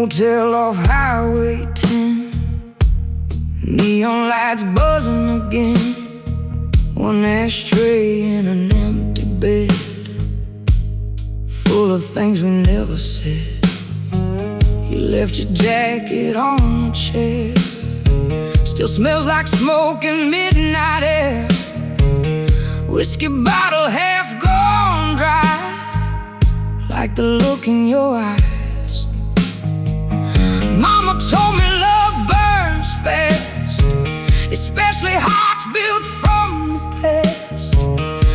motel off Highway 10. Neon lights buzzing again. One ashtray in an empty bed, full of things we never said. You left your jacket on the chair. Still smells like smoke and midnight air. Whiskey bottle half gone dry, like the look in your eyes. Mama told me love burns fast, especially hearts built from the past.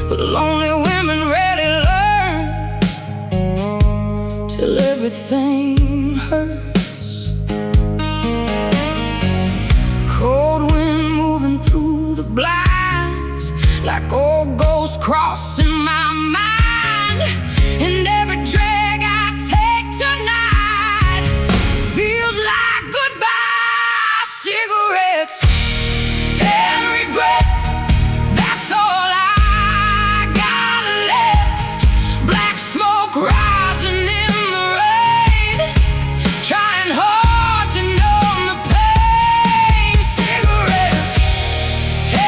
But lonely women rarely learn till everything hurts. Cold wind moving through the blinds, like old ghosts crossing my mind. And every drag I take tonight feels like goodbye cigarettes and regret. That's all I got left. Black smoke rising in the rain, trying hard to numb the pain. Cigarettes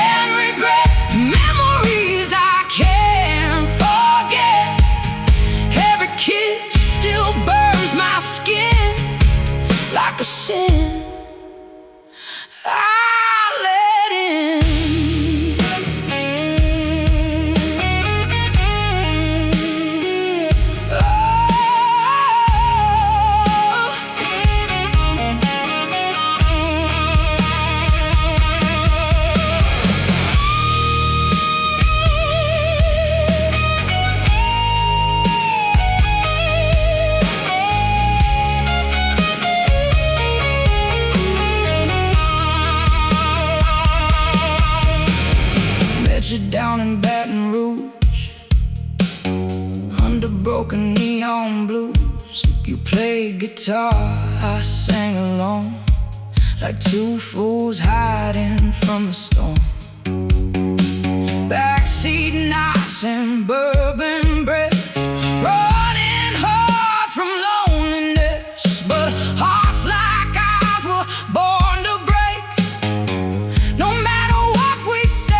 and regret, memories I can't forget. Every kiss still burns my skin like a sin I let in. You down in Baton Rouge, under broken neon blues. You played guitar, I sang along, like two fools hiding from the storm. Backseat nights and bourbon breaths, running hard from loneliness. But hearts like ours were born to break, no matter what we say.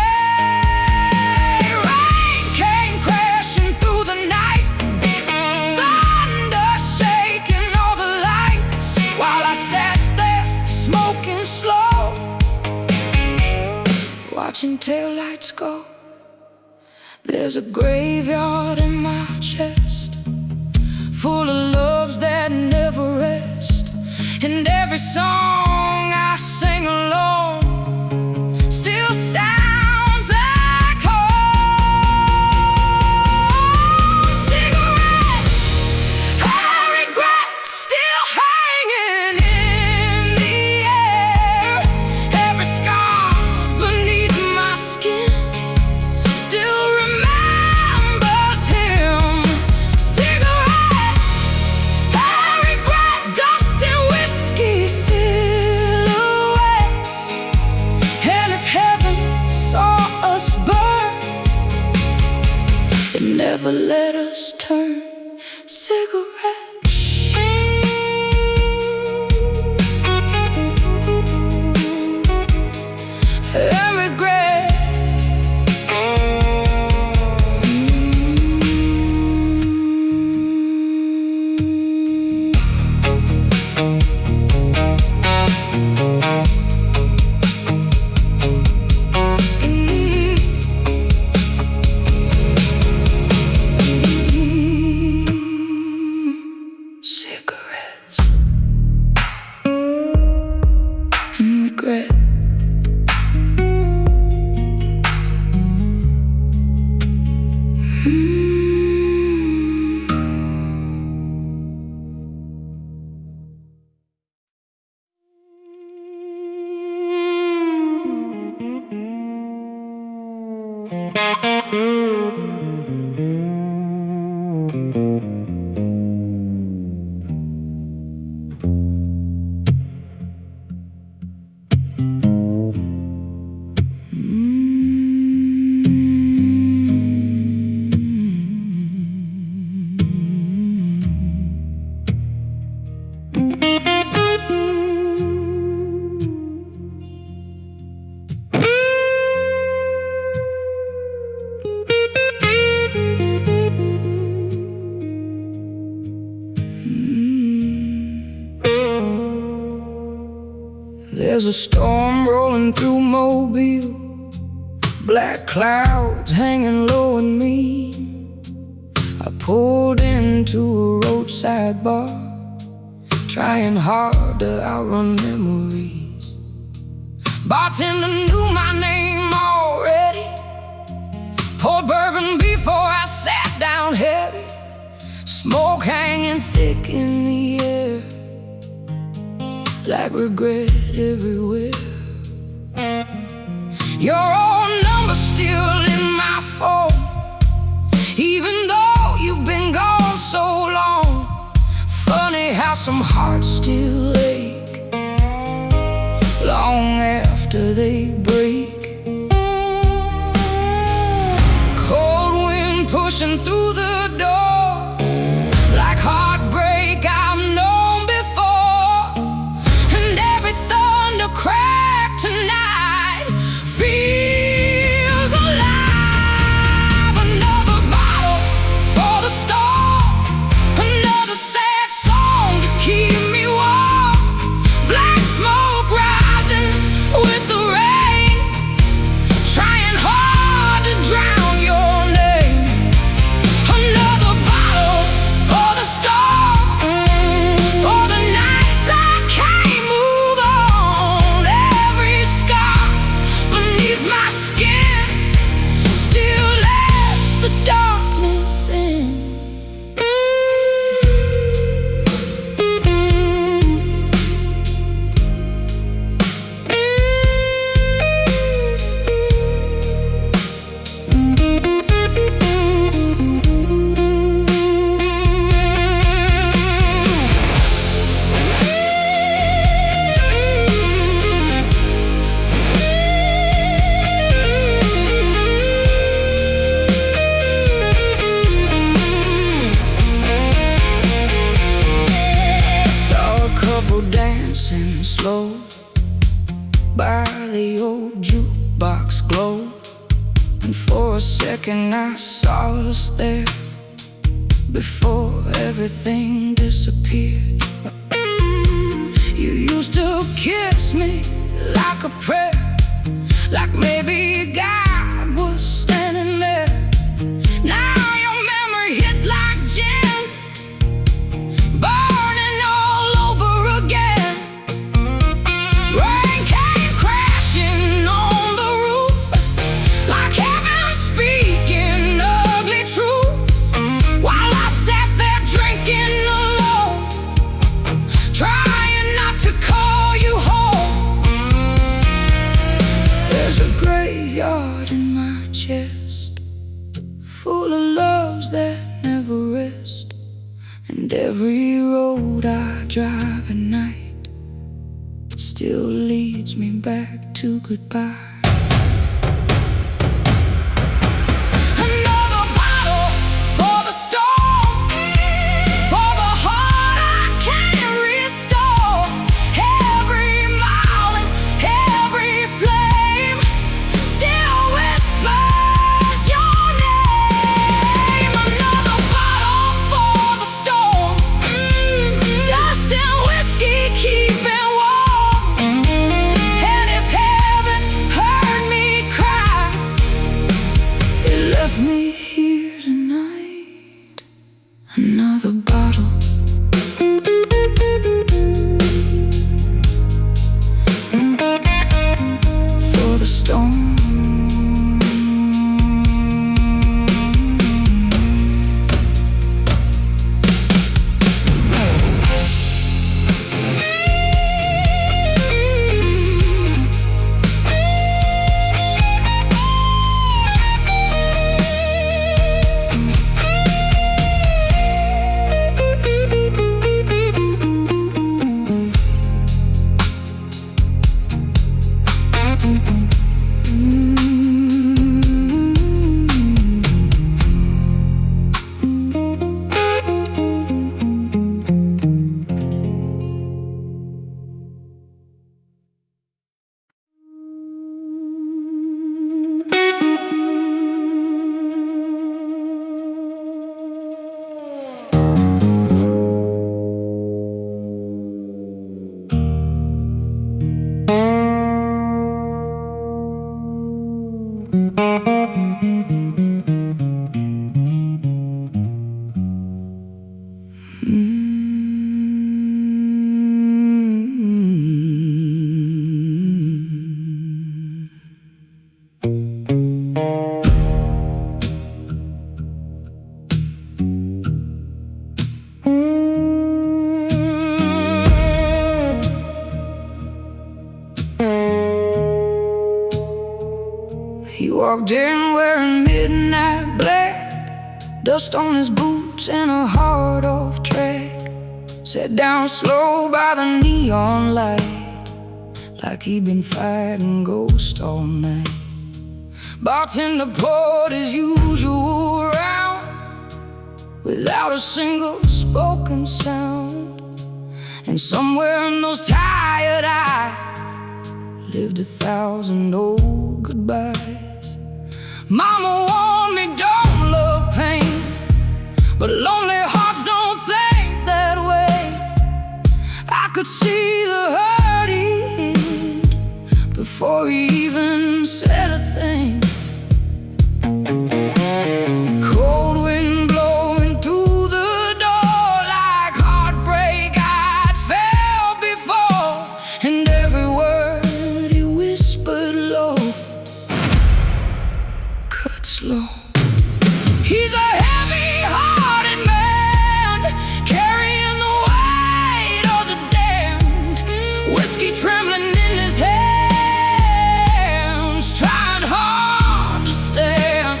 Watching taillights go. There's a graveyard in my chest, full of loves that never rest. And every song I sing alone still sounds like home. Cigarettes, I regret, still hanging in the air. Every scar beneath my skin still remembers him. Cigarettes, I regret, dust and whiskey silhouettes. And if heaven saw us burn, it never let us turn. Cigarettes. And regret. Cigarettes and regret. There's a storm rolling through Mobile, black clouds hanging low and mean. I pulled into a roadside bar, trying hard to outrun memories. Bartender knew my name already, poured bourbon before I sat down heavy, smoke hanging thick in the air, like regret everywhere. Your old number's still in my phone, even though you've been gone so long. Funny how some hearts still ache long after they break. Cold wind pushing through the door, like heartbreak I've known before. And every thunder crack tonight feels alive. Another bottle for the storm, another sad song to keep me warm. Black smoke rising with the rain, trying hard to drown your name. Another bottle for the storm, for the nights I can't move on. Every scar beneath my skin still lets the darkness in. Dancing slow by the old jukebox glow, and for a second I saw us there before everything disappeared. You used to kiss me like a prayer, like maybe God was standing there. Now your memory hits like gin, burning all over again. Rain came crashing on the roof, like heaven speaking ugly truths, while I sat there drinking alone, trying not to call you home. There's a graveyard in my chest, full of loves that never rest, and every road I drive at night still leads me back to goodbye. Another bottle for the storm, for the heart I can't restore. Every mile and every flame still whispers your name. Another bottle for the storm, dust and whiskey keeping warm. And if heaven walked in wearing midnight black, dust on his boots and a hard-off track. Sat down slow by the neon light, like he'd been fighting ghosts all night. Bartender poured his usual round, without a single spoken sound. And somewhere in those tired eyes lived 1,000 old goodbyes. Mama warned me, don't love pain, but lonely hearts don't think that way. I could see the hurt he hid before he even said a thing. Cold wind blowing through the door like heartbreak I'd felt before, and every word he whispered low cut slow. He's a heavy-hearted man, carrying the weight of the damned, whiskey trembling in his hands, trying hard to stand.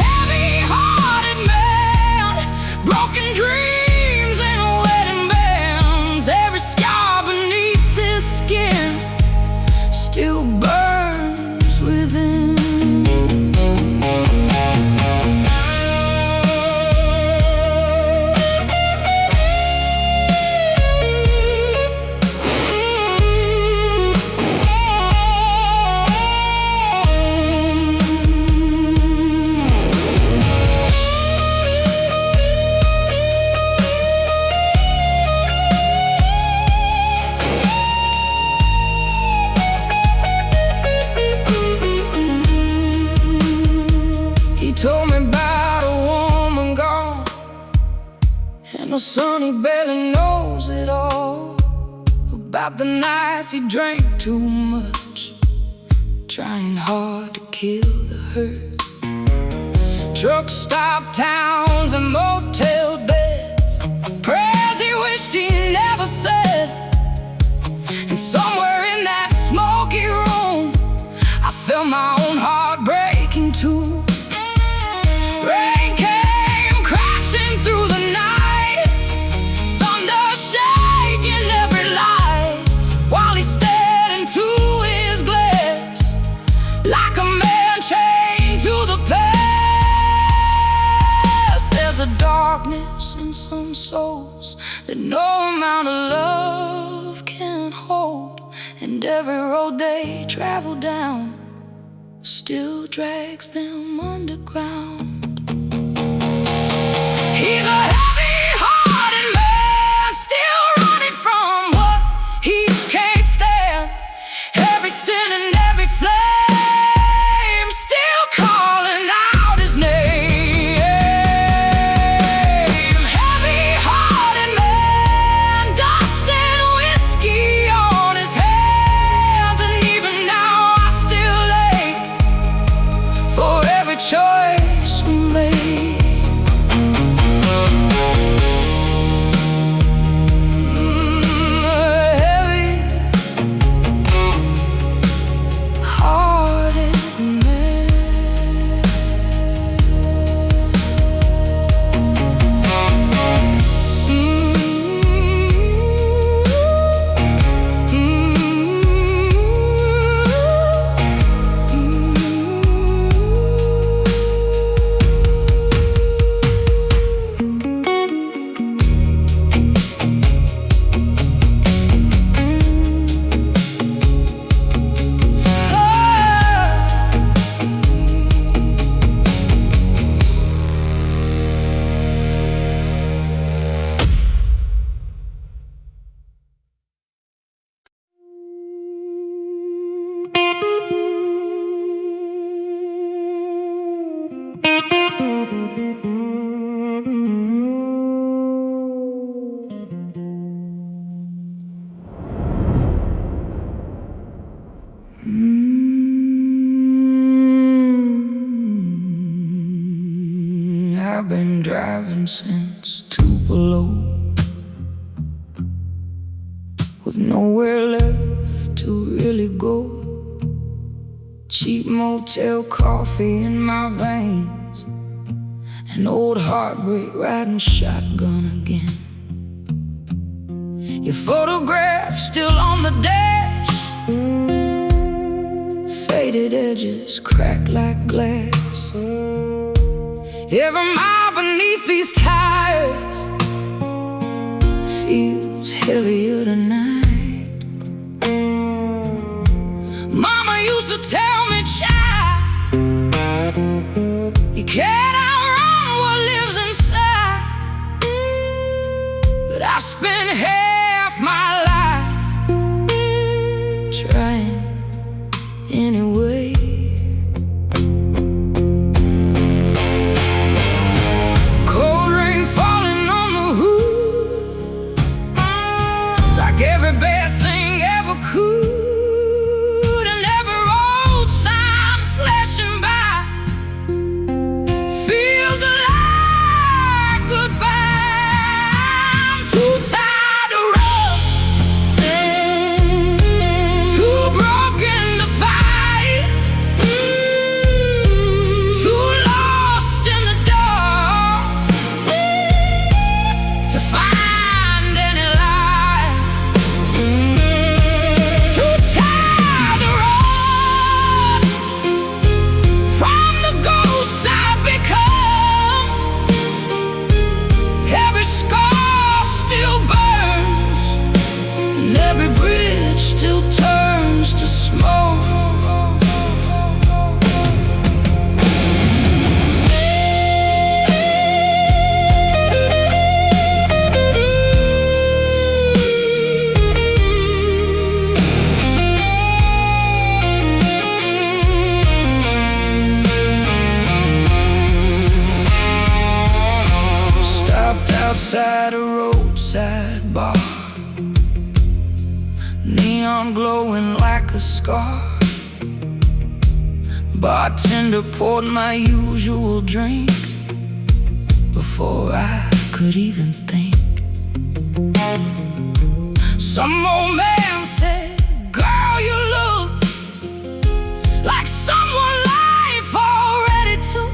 Heavy-hearted man, broken dreams and wedding bands. Every scar beneath this skin still burns within. He told me about a woman gone, and the son he barely knows it all. About the nights he drank too much, trying hard to kill the hurt. Truck stop towns and motel beds, prayers he wished he never said. And somewhere in that smoky room I felt my own heart breaking too. Rain came crashing through the night, thunder shaking every light, while he stared into his glass like a man chained to the past. There's a darkness in some souls that no amount of love can hold, and every road they travel down still drags them underground. He's a heavy-hearted man, still running from what he can't stand. Every sin and every flame still calling out his name. Heavy-hearted man, dust and whiskey on his hands, and even now I still ache for every choice we made. I've been driving since Tupelo, with nowhere left to really go. cheap motel coffee in my veins, an old heartbreak riding shotgun again. Your photograph still on the dash, faded edges cracked like glass. Every mile beneath these tires feels heavier tonight. Mama used to tell me, child, you can't outrun what lives inside. But I spent half my life trying anyway. Cold rain falling on the hood, like every bad thing ever could, and every road sign flashing by feels like goodbye. I'm too tired to run, too broken to fight, too lost in the dark to find any light. Too tired to run from the ghosts I've become. Every scar still burns, and every bridge still turns to smoke. Stopped outside a roadside bar, neon glowing like a scar. Bartender poured my usual drink before I could even think. Some old man said, girl, you look like someone life already took.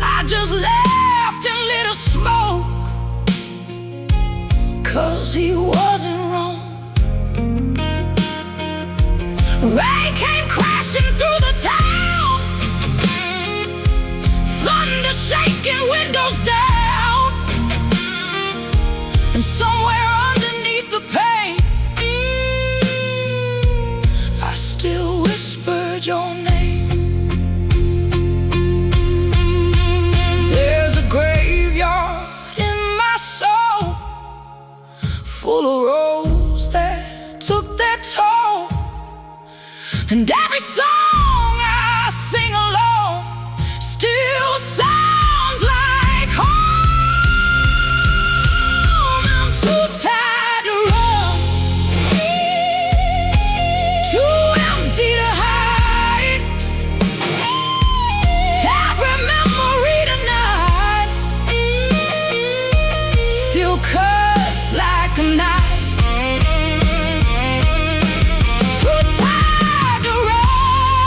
I just laughed and lit a smoke, 'cause he wasn't wrong. Rain came crashing through the town, thunder shaking windows down, and somewhere underneath the pain I still whispered your name. There's a graveyard in my soul, full of roads that took their toll, and every song I sing alone still sounds like home. I'm too tired to run, too empty to hide. Every memory tonight still cuts like a knife. Too tired to run,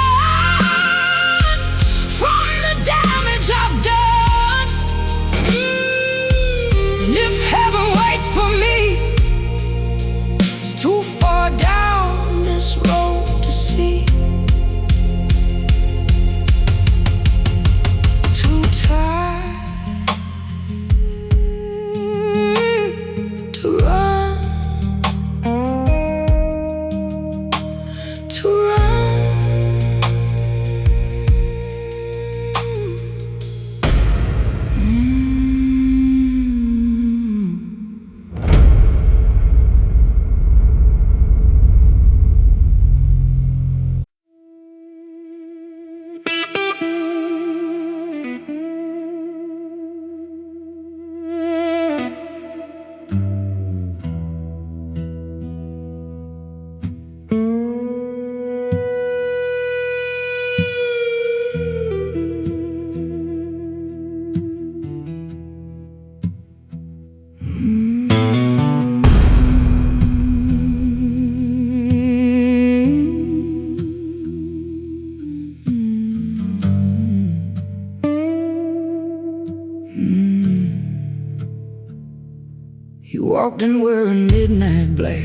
walked in wearing midnight black,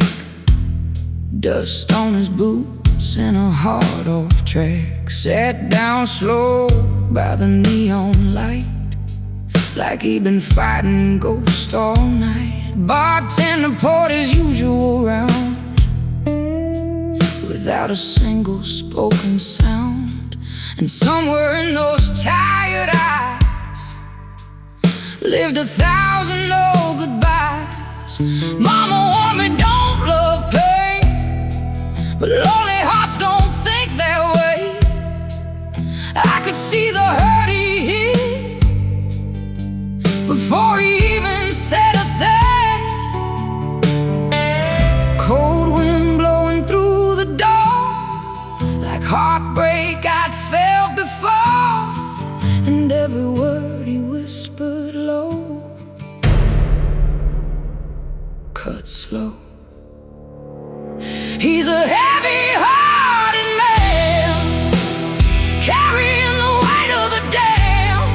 dust on his boots and a hard off track. Sat down slow by the neon light, like he'd been fighting ghosts all night. Bartender poured his usual round without a single spoken sound. And somewhere in those tired eyes lived 1,000 old goodbyes. Mama warned me, don't love pain, but lonely hearts don't think that way. I could see the hurt he hid before he even said a thing. Cold wind blowing through the door, like heartbreak I'd felt before, and every word he whispered low cut slow. He's a heavy-hearted man, carrying the weight of the damn,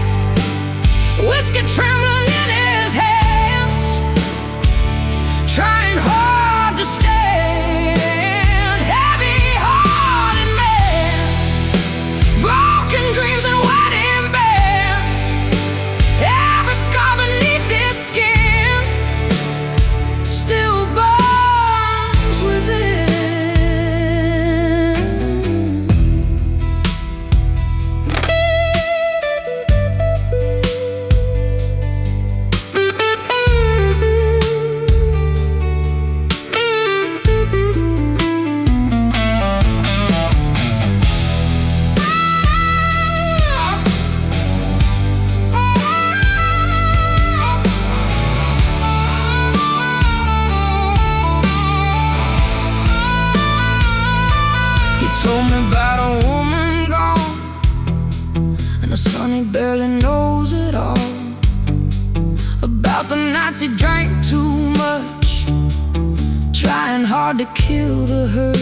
whiskey trembling in his hands, trying hard to stand. Heavy-hearted man, broken dreams and wedding bands, every scar beneath his skin still burns within. Told me about a woman gone and a son he barely knows at all, about the nights he drank too much, trying hard to kill the hurt.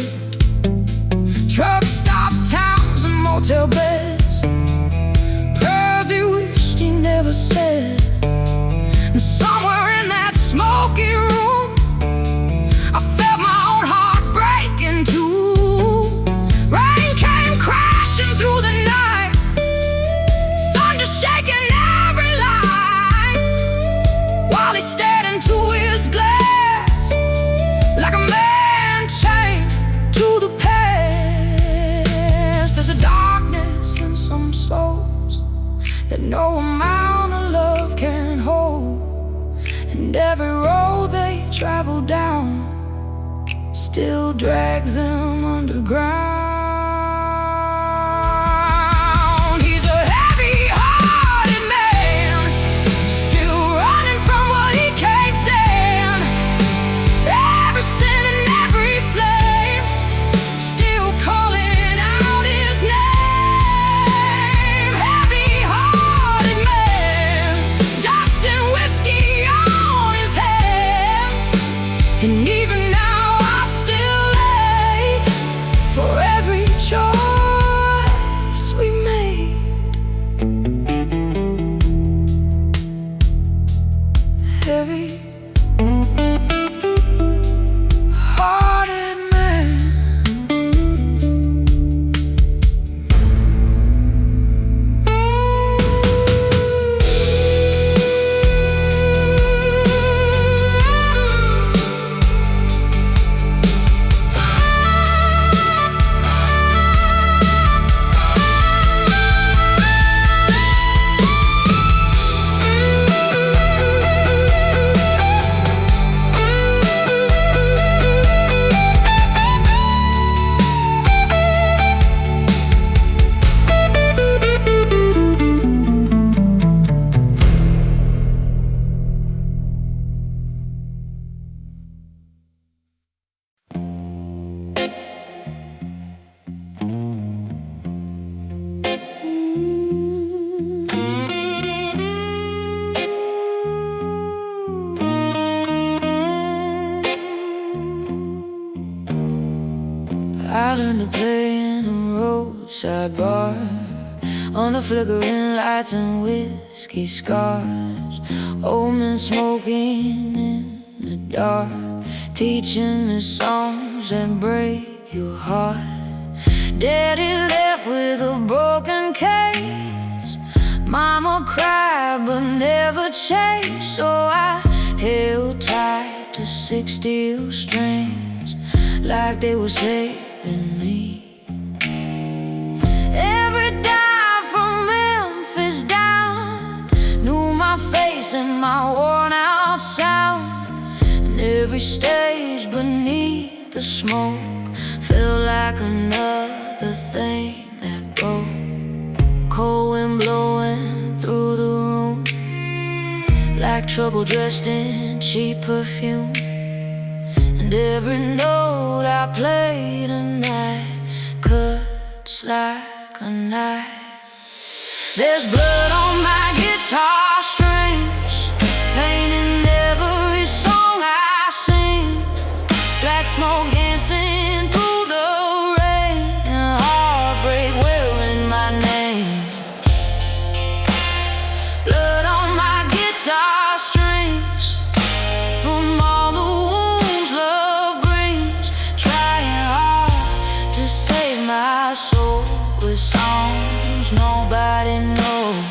Truck stop towns and motel beds, prayers he wished he never said. And somewhere in that smoky room I felt my own heart break in two. Rain came crashing through the night, thunder shaking every line, while he stared into his glass like a man chained to the past. There's a darkness in some souls that no amount of love can hold, and every road they travel down still drags them underground. He's a heavy-hearted man, still running from what he can't stand. Every sin and every flame still calling out his name. Heavy-hearted man, dust and whiskey on his hands, and even now I'm still late for every choice we made. Heavy-hearted man. I learned to play in a roadside bar, on the flickering lights and whiskey scars. Old men smoking in the dark, teaching me songs that break your heart. Daddy left with a broken case. Mama cried but never chased. So I held tight to 6 steel strings, like they were saving me. Every dive from Memphis down knew my face and my worn out sound. And every stage beneath the smoke felt like another thing that broke. Cold wind blowing through the room, like trouble dressed in cheap perfume. And every note I played tonight cuts like a knife. There's blood on my guitar strings, pain in every song I sing, black smoke dancing through the rain, and heartbreak wearing my name. Blood on my guitar strings, from all the wounds love brings, trying hard to save my soul with songs nobody knows.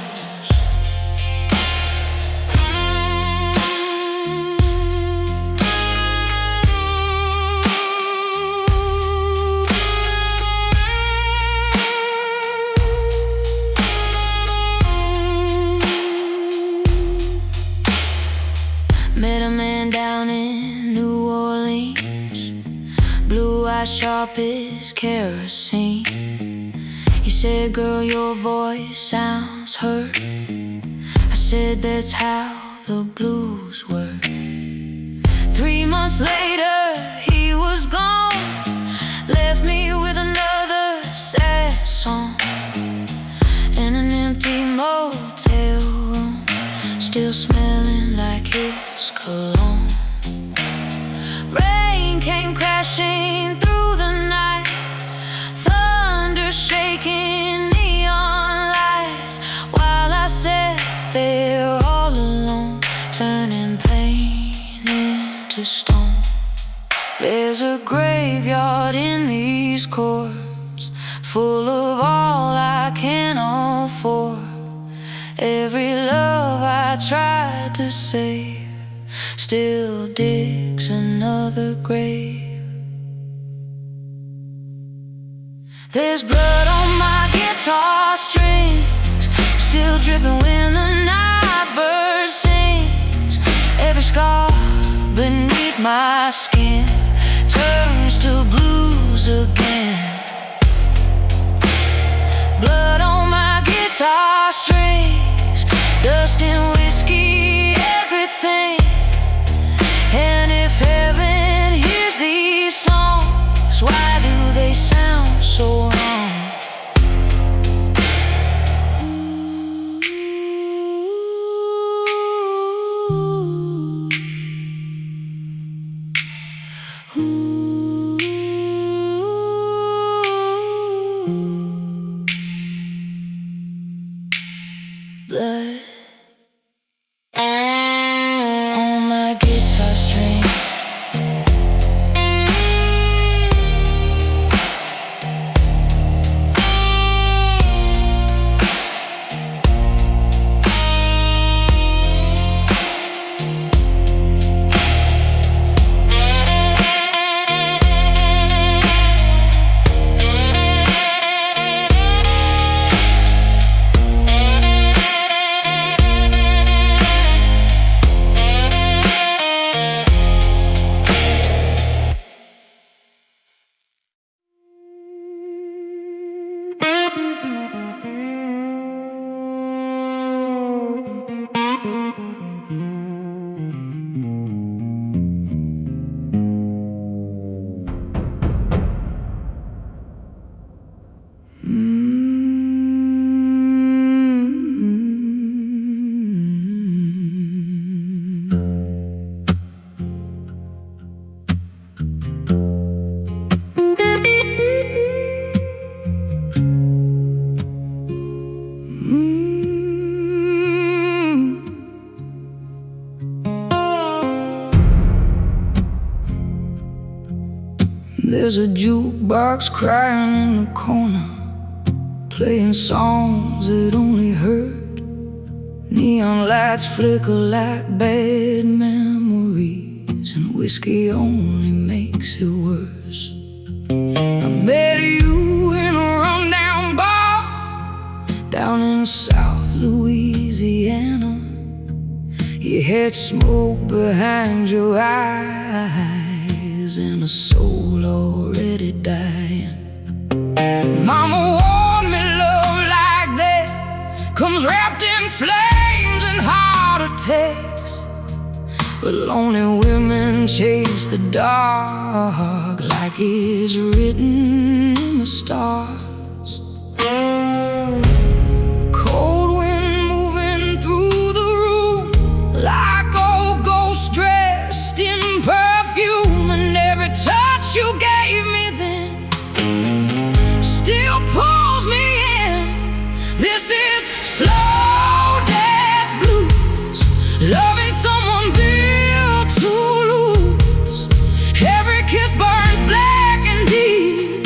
Met a man down in New Orleans, blue eyes sharp as kerosene. He said, girl, your voice sounds hurt. I said, that's how the blues work. 3 months later, he was gone, left me with another sad song in an empty motel room, still smelling like his cologne. Rain came crashing through the night, thunder shaking neon lights, while I sat there all alone, turning pain into stone. There's a graveyard in these chords, full of all I can afford. Every love I tried to save still digs another grave. There's blood on my guitar strings, still dripping when the night bird sings. Every scar beneath my skin turns to blues again. Blood on my guitar strings, dust and whiskey, everything. And if heaven hears these songs, why do they sound so wrong? Blood on my guitar string. There's a jukebox crying in the corner, playing songs that only hurt. Neon lights flicker like bad memories, and whiskey only makes it worse. I met you in a rundown bar down in South Louisiana. You had smoke behind your eyes and a soul already dying. Mama warned me love like that comes wrapped in flames and heart attacks, but lonely women chase the dark like it's written in the stars. Cold wind moving through the room like old ghosts dressed in perfume, and every touch you gave me then still pulls me in. This is slow death blues, loving someone built to lose. Every kiss burns black and deep,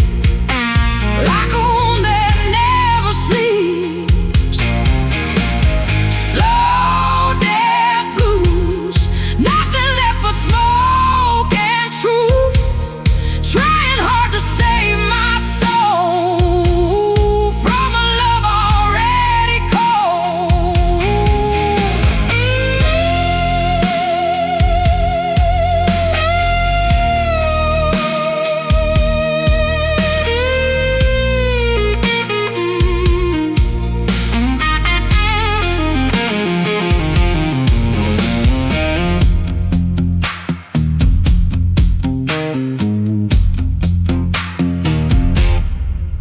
like a wound that never sleeps. Slow death blues, nothing left but smoke and truth, trying hard to save my soul from a love already cold.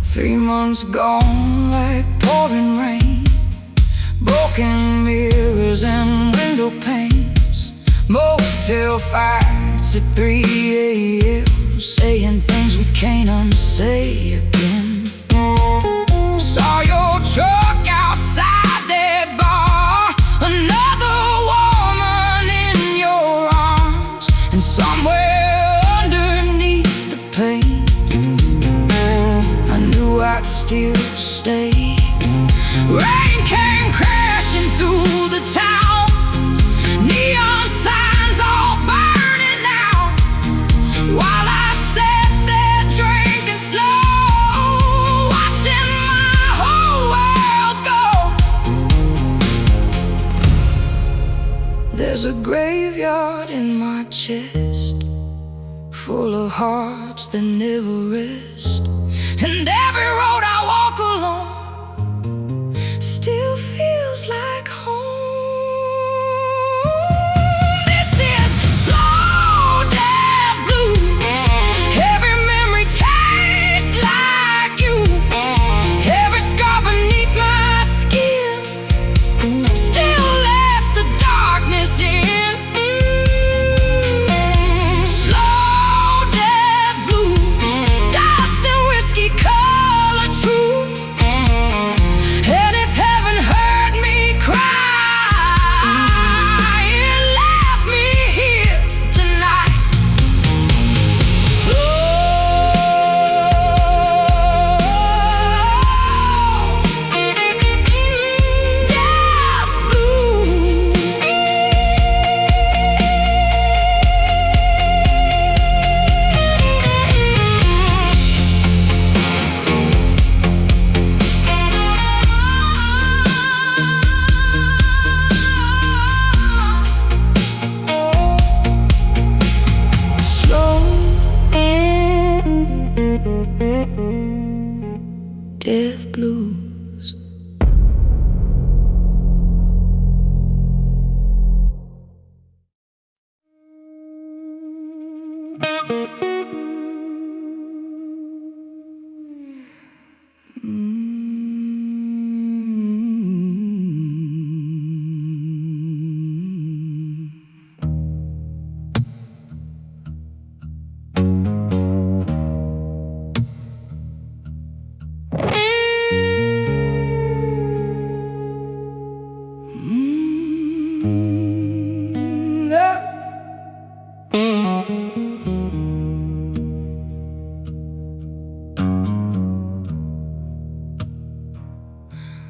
3 months gone like pouring rain, broken mirrors and window panes, motel fights at 3 a.m., saying things we can't unsay again. Saw your truck outside that bar, another woman in your arms, and somewhere underneath the pain I knew I'd still stay. Rain came crashing through the town, neon signs all burning out, while I sat there drinking slow, watching my whole world go. There's a graveyard in my chest, full of hearts that never rest, and every road I walk along still feels like home. This is slow death blues, every memory tastes like you, every scar beneath my skin still lets the darkness in. Slow death blues, dust and whiskey color truth, and if heaven heard me cry, it left me here tonight. Slow death blues. Slow death blues.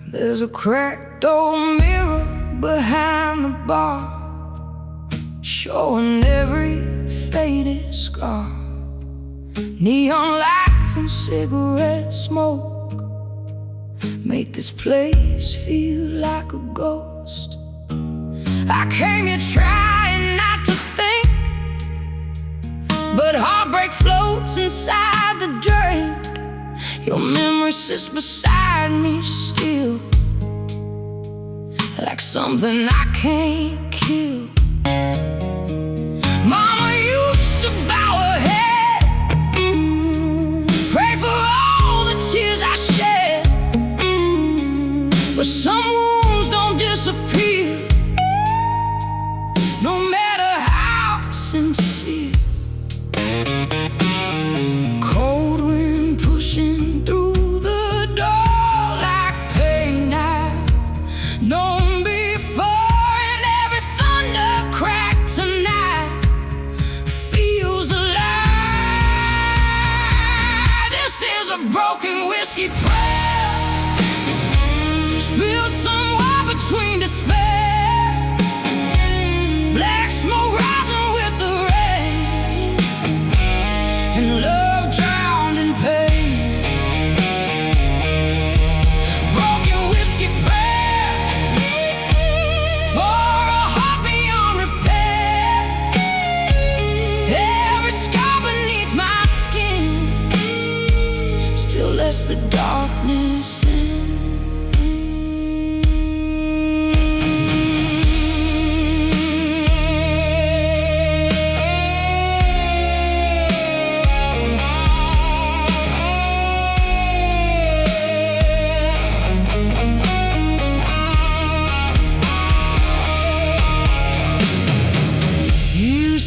There's a cracked old mirror behind the bar, showing every faded scar. Neon lights and cigarette smoke make this place feel like a ghost. I came here trying not to think, but heartbreak floats inside the drink. Your memory sits beside me still, like something I can't kill. Mama used to bow her head, pray for all the tears I shed, but some wounds don't disappear, no matter how sincere. Cold wind pushing through the door like pain I've known before, and every thunder crack tonight feels alive. This is a broken whiskey prayer, spilled somewhere between despair. Black smoke rising with the rain, and love drowned in pain. Broken whiskey prayer for a heart beyond repair. Every scar beneath my skin still lets the darkness in.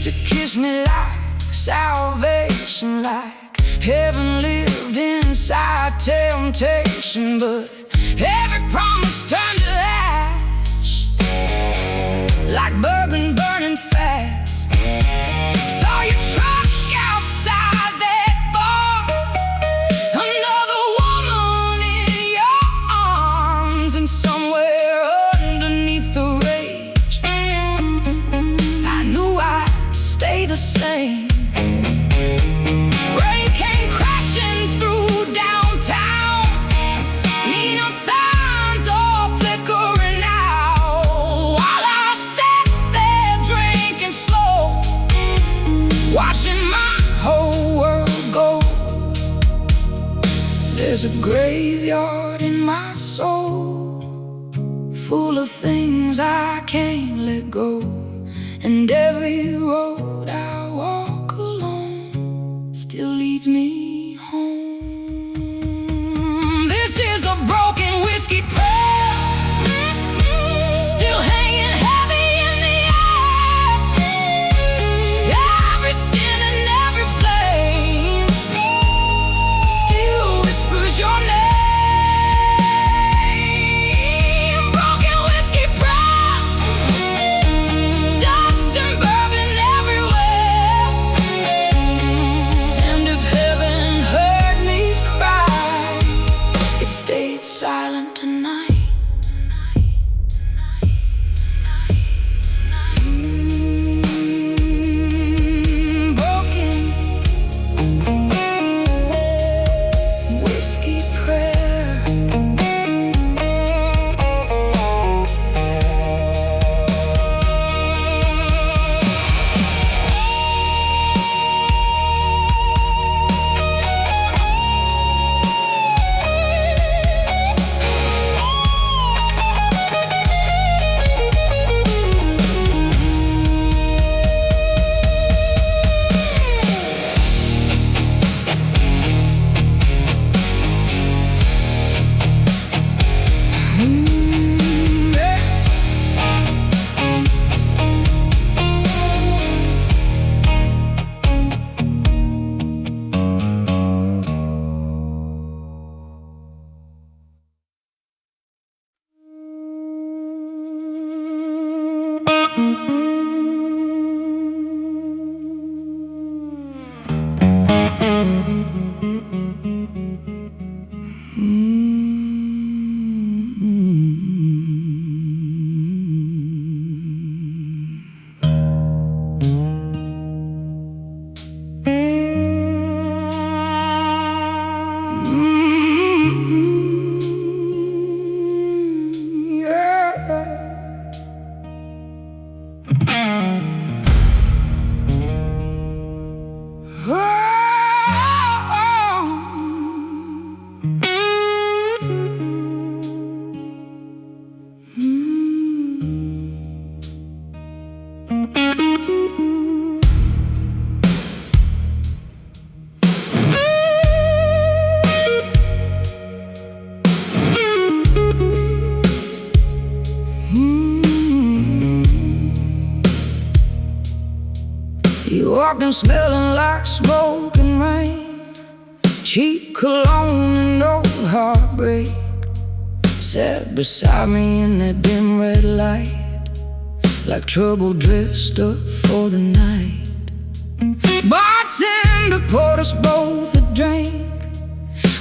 To kiss me like salvation, like heaven lived inside temptation, but every promise turned to ash, like bourbon burning fast. Saw your truck outside that bar, another woman in your arms, and somewhere underneath the rage I knew I'd stay the same. Rain came crashing through downtown, neon signs all flickering out, while I sat there drinking slow, watching my whole world go. There's a graveyard in my soul, full of things I can't let go, and every road I walk alone still leads me home. This is a broken whiskey prayer, still hanging heavy in the air. Every sin and every flame still whispers your name. Broken whiskey prayer, dust and bourbon everywhere. And if heaven heard me cry, it stayed silent tonight. Broken whiskey prayer. Walked in smelling like smoke and rain, cheap cologne and old heartbreak. Sat beside me in that dim red light, like trouble dressed up for the night. Bartender poured us both a drink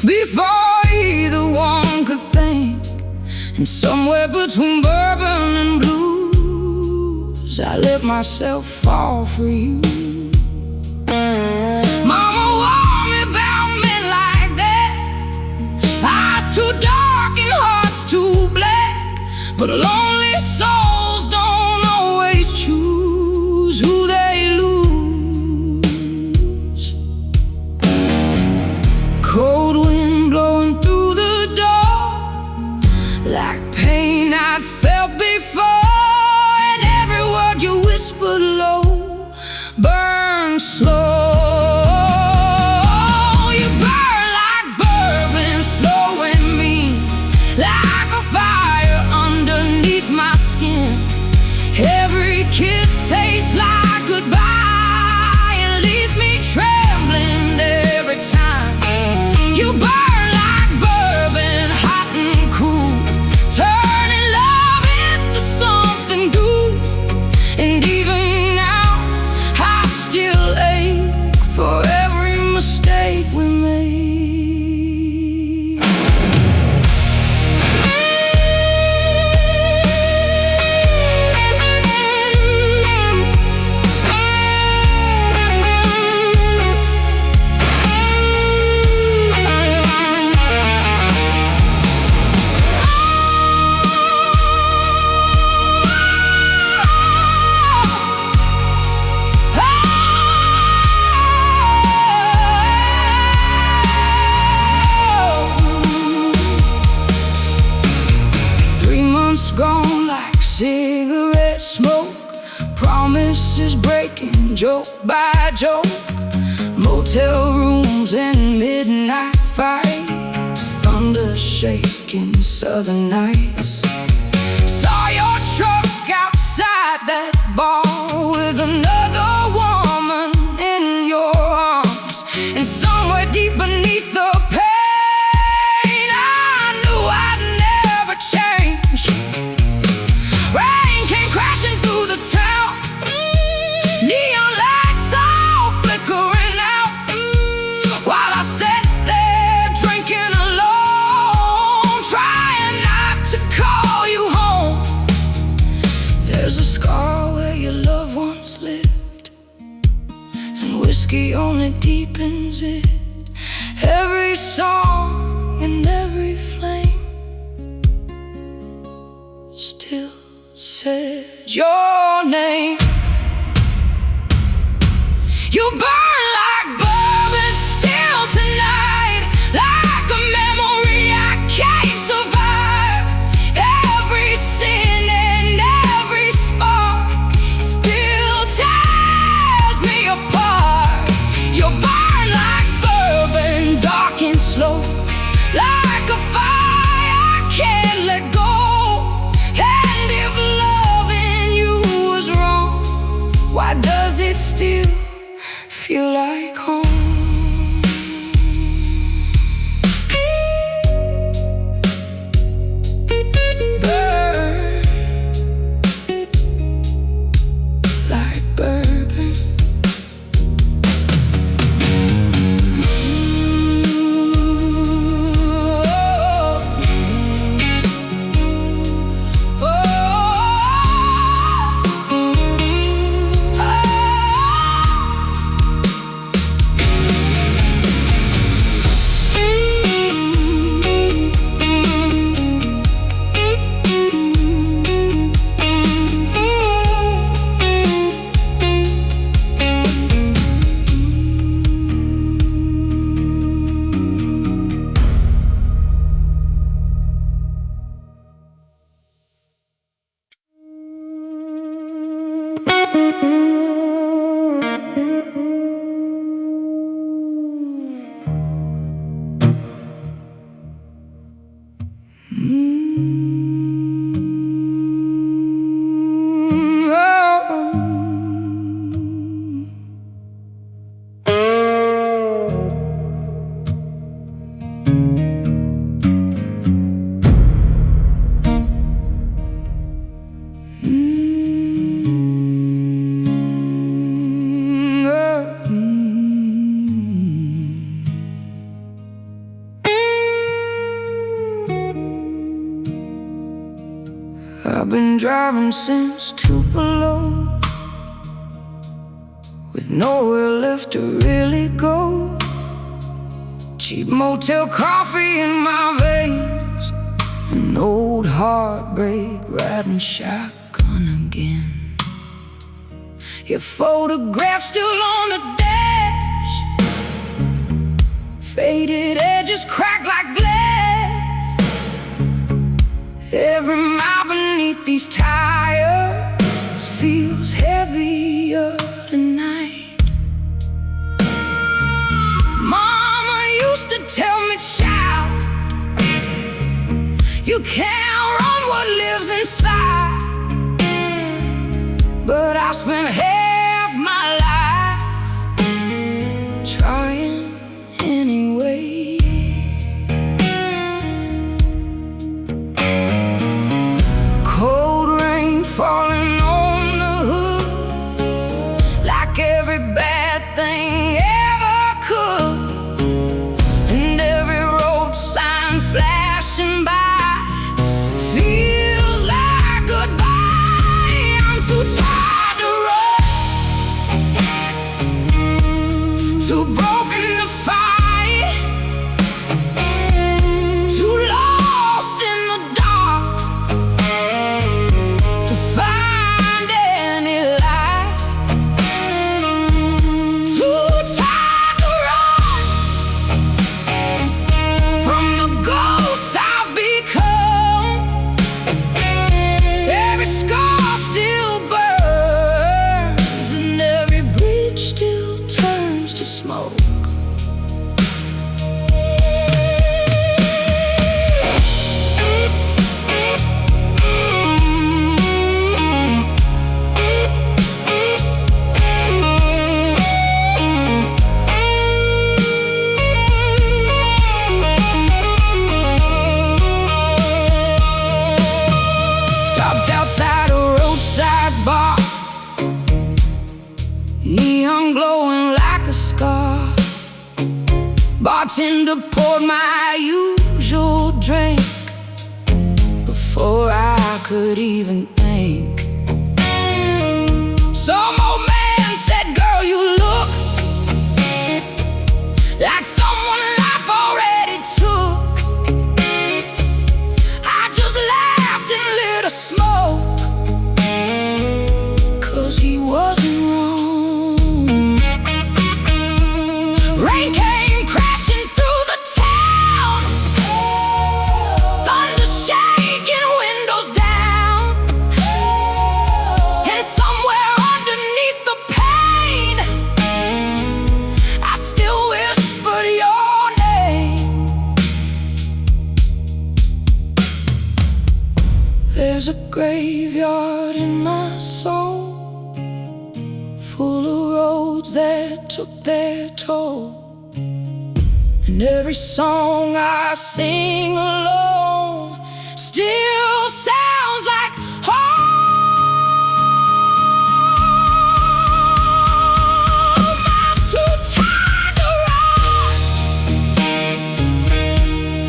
before either one could think. And somewhere between bourbon and blues, I let myself fall for you. Mama warned me about men like that, eyes too dark and hearts too black. But lonely souls don't always choose who they lose. Cold wind blowing through the door, like pain I'd felt before. And every word you whispered low burned slow. You burn like bourbon, slow and mean, like a fire underneath my skin. Every kiss tastes like goodbye and leaves me trembling every time. You burn like bourbon, hot and cool, turning love into something good. And even now I still ache for every mistake we made. Gone like cigarette smoke, promises breaking joke by joke. Motel rooms and midnight fights, thunder shaking southern nights. Saw your truck outside that bar with another woman in your arms. And somewhere deep beneath the pain, I knew I'd never change. Rain came crashing through the town, neon lights all flickering out, while I sat there drinking alone, trying not to call you home. There's a scar where your loved ones lived, and whiskey only deepens it. Every song and every flame still said your name. You burn like bourbon still tonight, like a memory I can't survive. Every sin and every spark still tears me apart. You burn like bourbon, dark and slow, like a fire I can't let go. And if loving you was wrong, why does it still feel like home? Burn like bourbon. I've been driving since Tupelo, with nowhere left to really go. Cheap motel coffee in my veins, an old heartbreak riding shotgun again. Your photograph still on the dash, faded edges crack like glass. Every mile beneath these tires feels heavier tonight. Mama used to tell me, child, you can't run what lives inside. But I spent half my life trying anyway. Cold rain falling on the hood, like every bad thing ever could, and every road sign flashing by feels like goodbye. I'm too tired to run, too broken to fight, too lost in the dark to find any light. Too tired to run from the ghosts I've become. Every scar still burns, and every bridge still turns to smoke. Stopped outside a roadside bar, neon glowing like a scar. Bartender poured my usual drink before I could even think. Some old man said, girl, you look like someone life already took. I just laughed and lit a smoke, 'cause he wasn't wrong. Rain came crashing through the town, thunder shaking windows down, and somewhere underneath the pain I still whispered your name. There's a graveyard in my soul, full of roads that took their toll, and every song I sing alone still sounds like home. I'm too tired to run,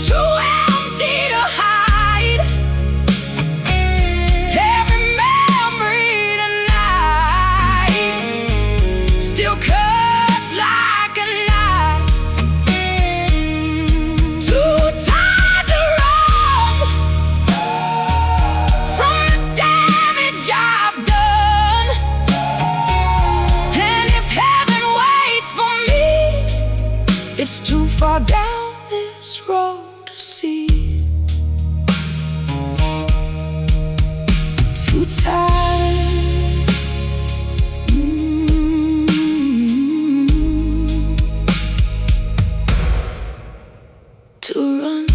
too empty to hide. Every memory tonight still cuts like a knife. Too tired to run from the damage I've done. And if heaven waits for me, it's too far down this road to see. Too tired to run.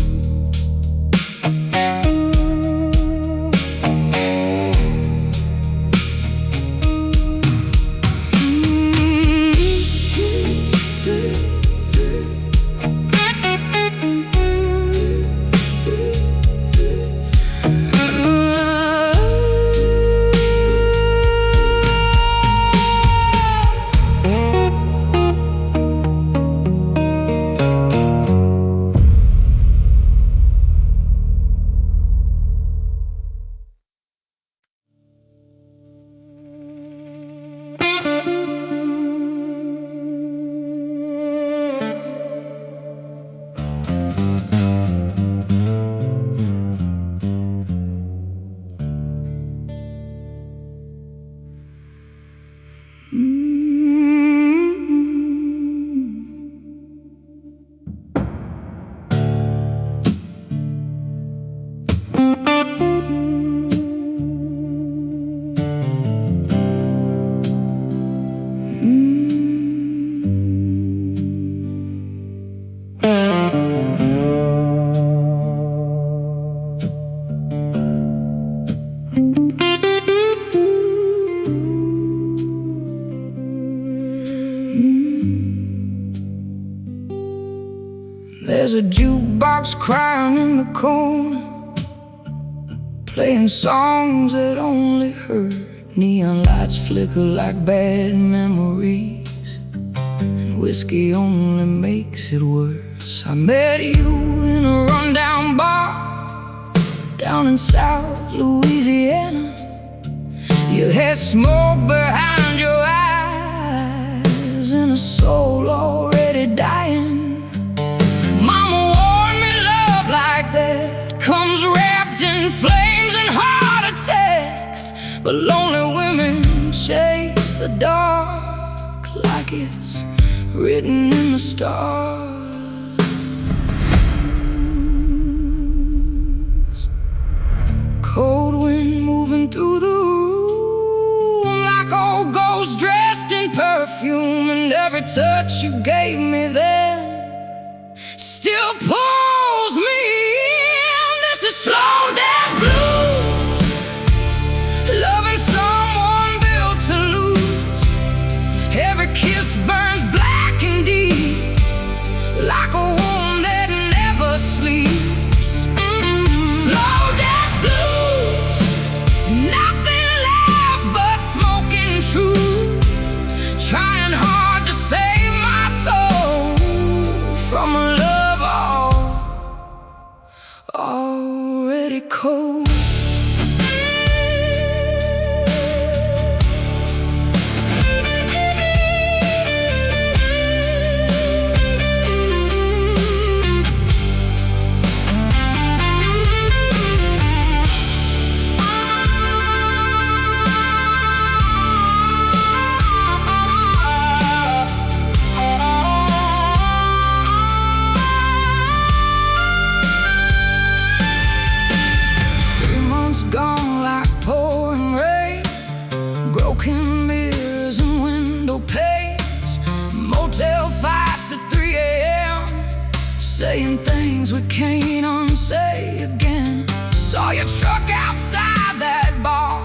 crying in the corner, playing songs that only hurt. Neon lights flicker like bad memories, and whiskey only makes it worse. I met you in a rundown bar down in South Louisiana. You had smoke behind your eyes and a soul already dying. Mama warned me love like that comes wrapped in flames and heart attacks, but lonely women chase the dark like it's written in the stars. Cold wind moving through the room like old ghosts dressed in perfume, and every touch you gave me then still pulls me in. This is slow death blues, loving someone built to lose. Every kiss burns black and deep, like a wound that never sleeps. Slow death blues, nothing left but smoking truth, trying hard to save my soul from a love already cold. Gone like pouring rain, broken mirrors and window panes, motel fights at 3 a.m., saying things we can't unsay again. Saw your truck outside that bar,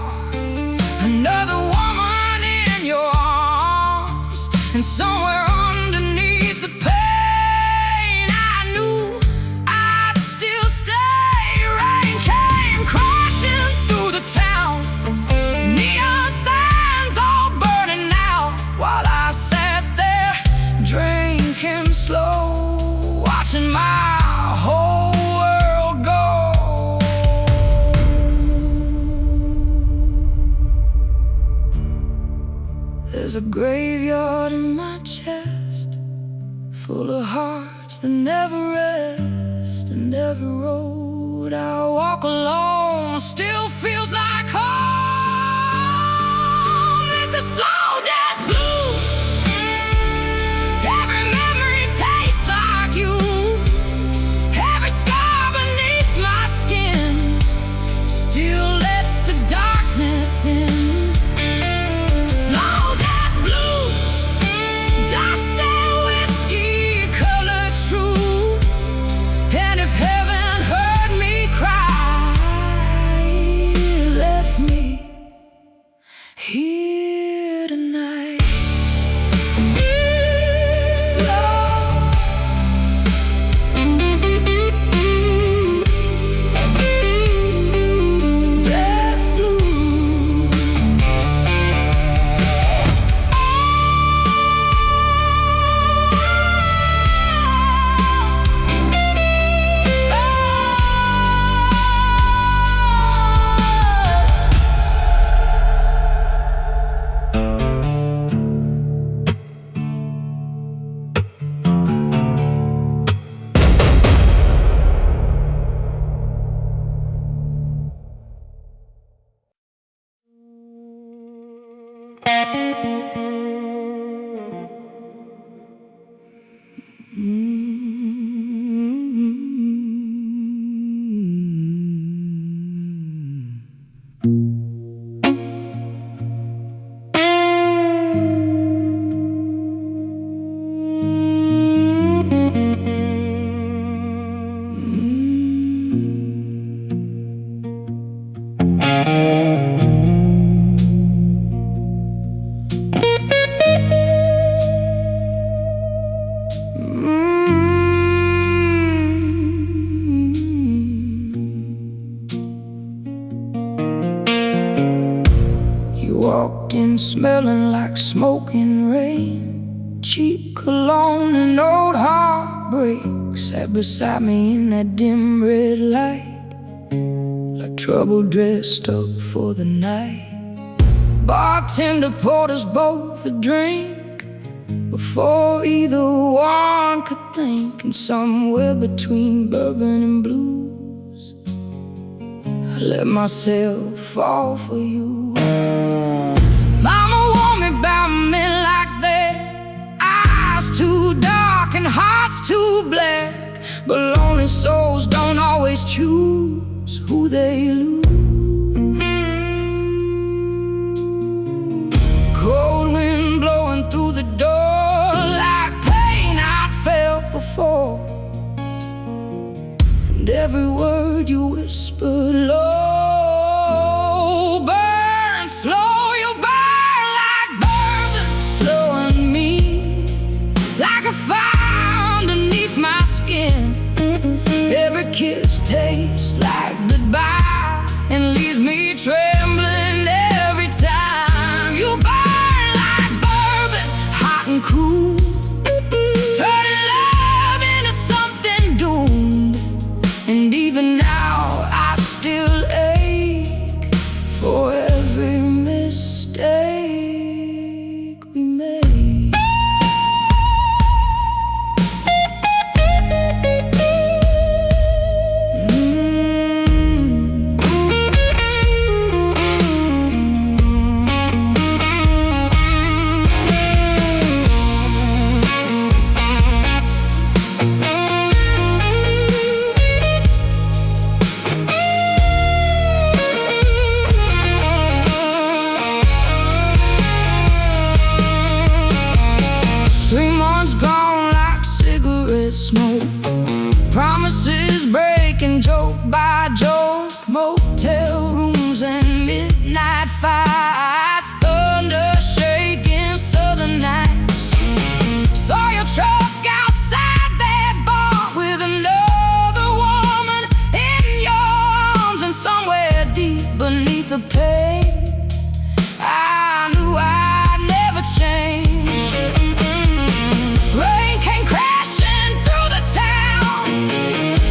another woman in your arms, and somewhere underneath the pain I knew I'd still stay. Rain came crashing through the town, neon signs all burning out, while I sat there drinking slow, watching my whole world go. There's a graveyard in my chest, full of hearts that never rest, and every road I walk alone still feels like home. This is slow death blues, every memory tastes like you, every scar beneath my skin still lets the darkness in. Slow death blues, dust and whiskey color truth, and if heaven heard me cry, let walked in smelling like smoking rain, cheap cologne and old heartbreak sat beside me in that dim red light, like trouble dressed up for the night. Bartender poured us both a drink before either one could think, and somewhere between bourbon and blues I let myself fall for you. Mama warned me about men like that, eyes too dark and hearts too black, but lonely souls don't always choose who they lose. Cold wind blowing through the door like pain I'd felt before, and every word you whispered low. Burn slow, you burn like bourbon, slowing me like a fire underneath my skin. Every kiss tastes like goodbye and leaves me trembling every time. You burn like bourbon, hot and cool, turning love into something doomed. And even now I still ache for every mistake we made. Smoke, promises breaking joke by joke, motel rooms and midnight fights, thunder shaking southern nights. Saw your truck outside that bar with another woman in your arms, and somewhere deep beneath the pain I knew I'd never change. Rain came crashing through the town,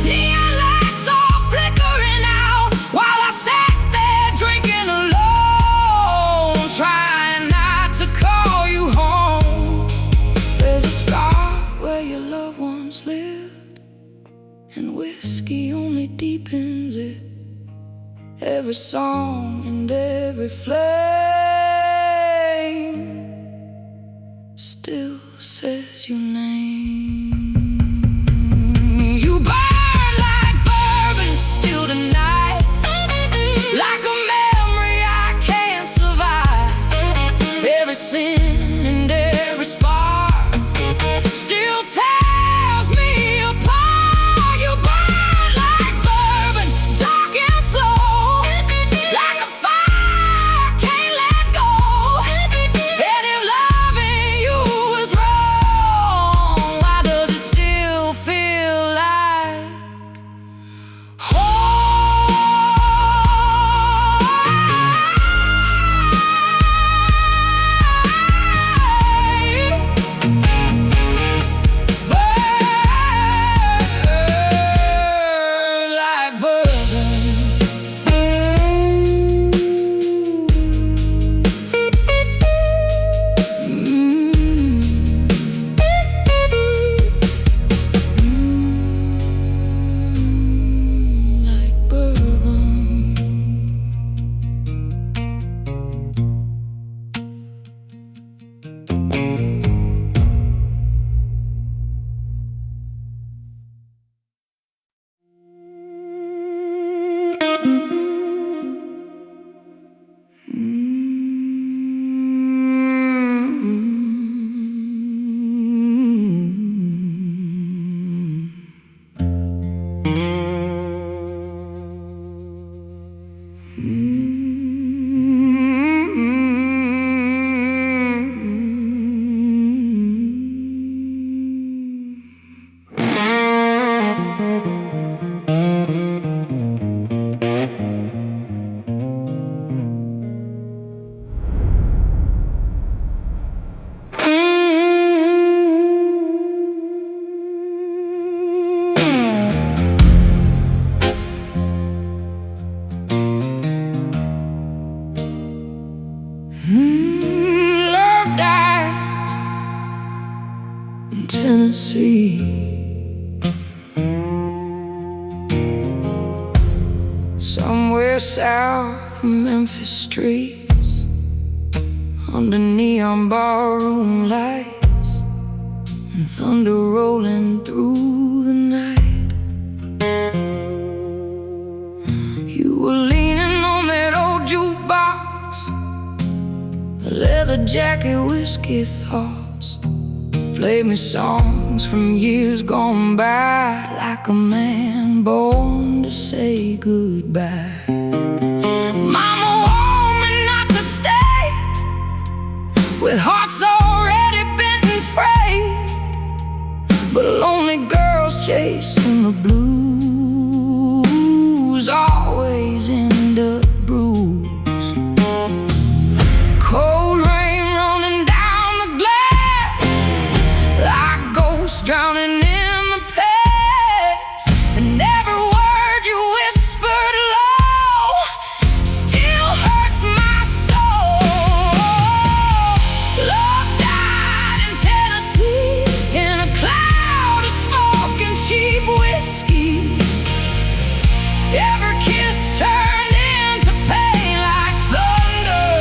neon lights all flickering out, while I sat there drinking alone, trying not to call you home. There's a scar where your loved ones lived, and whiskey only deepens it. Every song and every flame still says your name. You burn like bourbon still tonight, like a memory I can't survive. Every sin and every spark still tears me apart. You burn like bourbon, dark and slow, like a fire I can't let go. And if loving you is wrong, why does it still feel like home? Burn like bourbon. Like bourbon. somewhere south of Memphis streets, under neon barroom lights and thunder rolling through the night. You were leaning on that old jukebox, a leather jacket, whiskey thoughts. Play me songs from years gone by, like a man born to say goodbye. Mama warned me not to stay with hearts already bent and frayed, but lonely girls chasing the blues always end up bruised. Cold rain running down the glass, like ghosts drowning in the past, and every word you whispered low still hurts my soul. Love died in Tennessee in a cloud of smoke and cheap whiskey. Every kiss turned into pain like thunder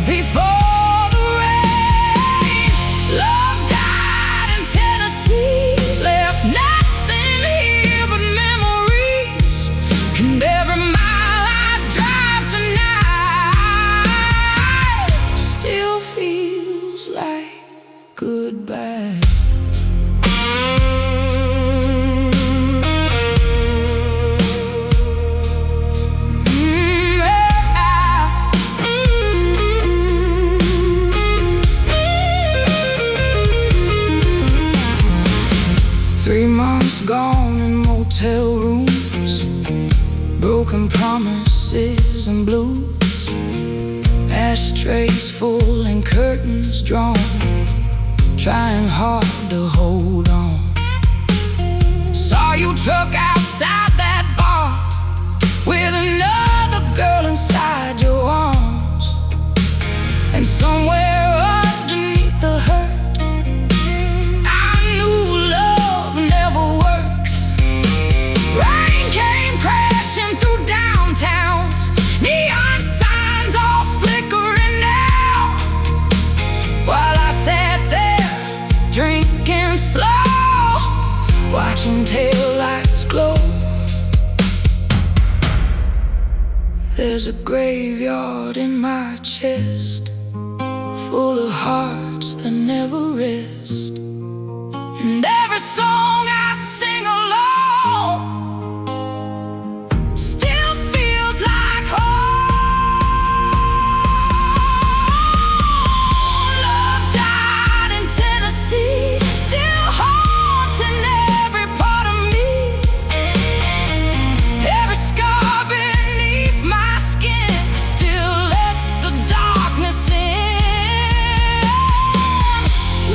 before the rain. Love died in Tennessee, left nothing here but memories, and every mile I drive tonight still feels like goodbye. Three months gone in motel rooms, broken promises and blues, ashtrays full and curtains drawn, trying hard to hold on. Saw you truck outside that bar with another girl inside your arms, and somewhere underneath the hurt watching taillights glow. There's a graveyard in my chest, full of hearts that never rest, and every song I sing alone still feels like home. Love died in Tennessee, still haunting every part of me. Every scar beneath my skin still lets the darkness in.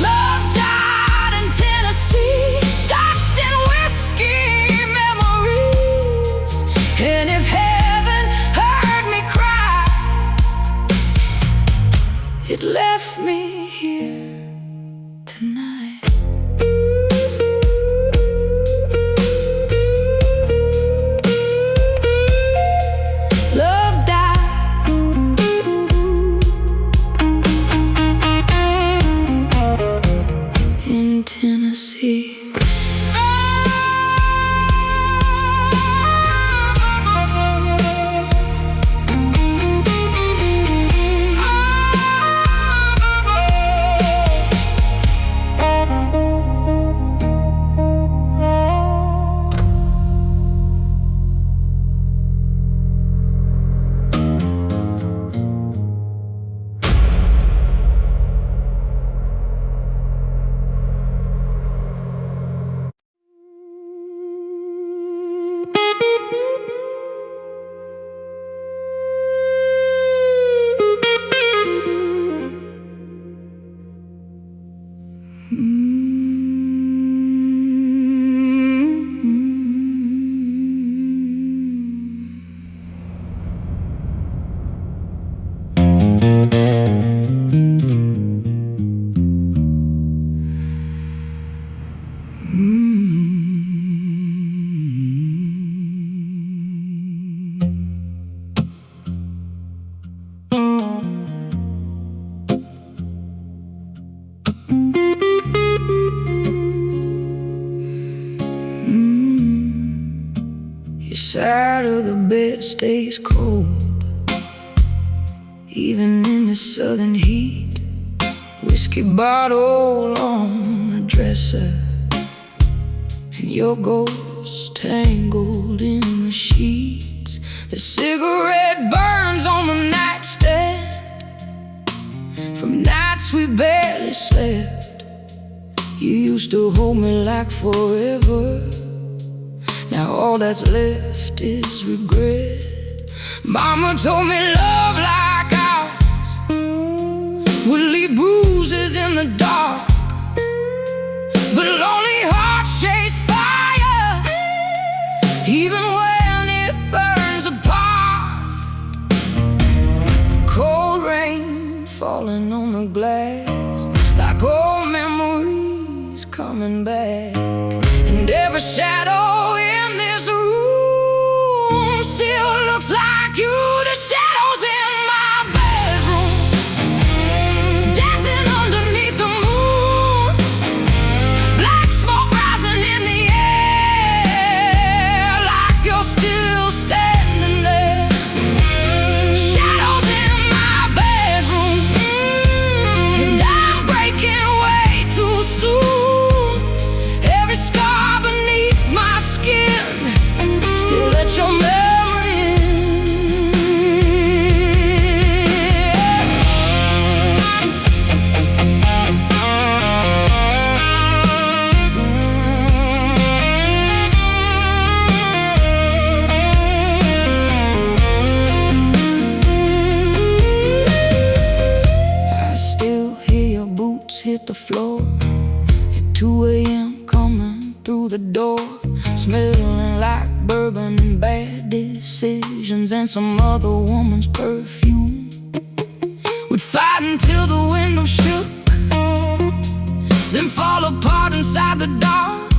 Love died in Tennessee, dust and whiskey memories. And if heaven heard me cry, it left me here tonight. Love died in Tennessee. side of the bed stays cold, even in the southern heat. Whiskey bottle on the dresser, and your ghost tangled in the sheets. The cigarette burns on the nightstand from nights we barely slept. You used to hold me like forever. Now all that's left is regret. Mama told me love like ours would leave bruises in the dark, but lonely hearts chase fire even when it burns apart. Cold rain falling on the glass, like old memories coming back. And every shadow in this room still looks like you. The shadows in my bedroom, dancing underneath the moon, black smoke rising in the air, like you're still standing there. Shadows in my bedroom, and I'm breaking way too soon. Every scar beneath my skin still let your memory hit the floor at 2 a.m. coming through the door, smelling like bourbon and bad decisions and some other woman's perfume. We'd fight until the window shook, then fall apart inside the dark.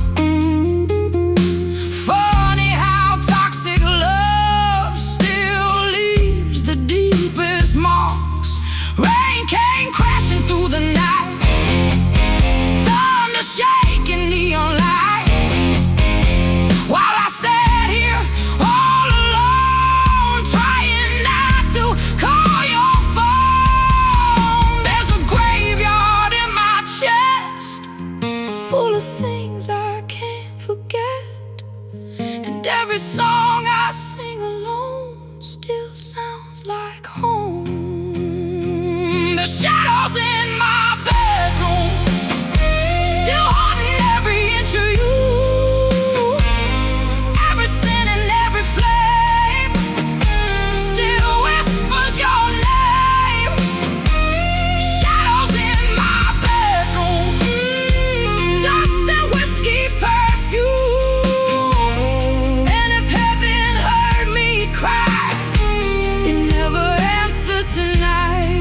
Funny how toxic love still leaves the deepest marks. Rain came crashing through the night, shaking neon lights, while I sat here all alone, trying not to call your phone. There's a graveyard in my chest, full of things I can't forget, and every song I sing alone still sounds like home. The shadows in my bedroom still haunting every inch of you, every sin and every flame still whispers your name. Shadows in my bedroom, dust and whiskey perfume. And if heaven heard me cry, it never answered tonight.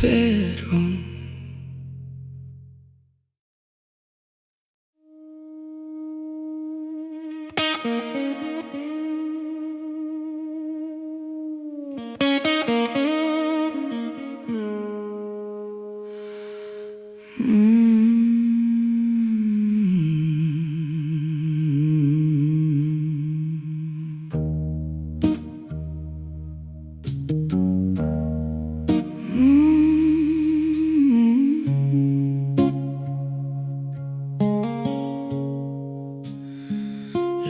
Bedroom.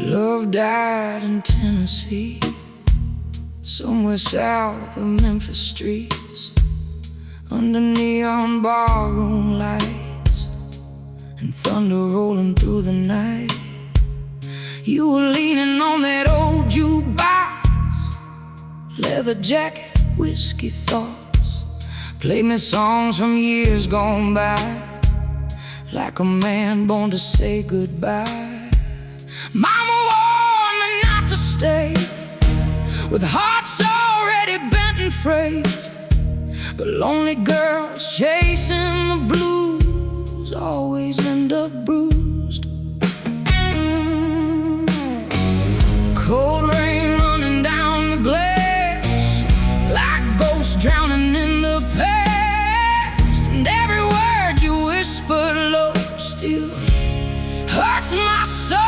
Love died in Tennessee, somewhere south of Memphis streets, under neon barroom lights and thunder rolling through the night. You were leaning on that old jukebox, leather jacket, whiskey thoughts. Played me songs from years gone by, like a man born to say goodbye. Mama warned me not to stay, with hearts already bent and frayed. But lonely girls chasing the blues always end up bruised. Cold rain running down the glass, like ghosts drowning in the past. And every word you whispered low still hurts my soul.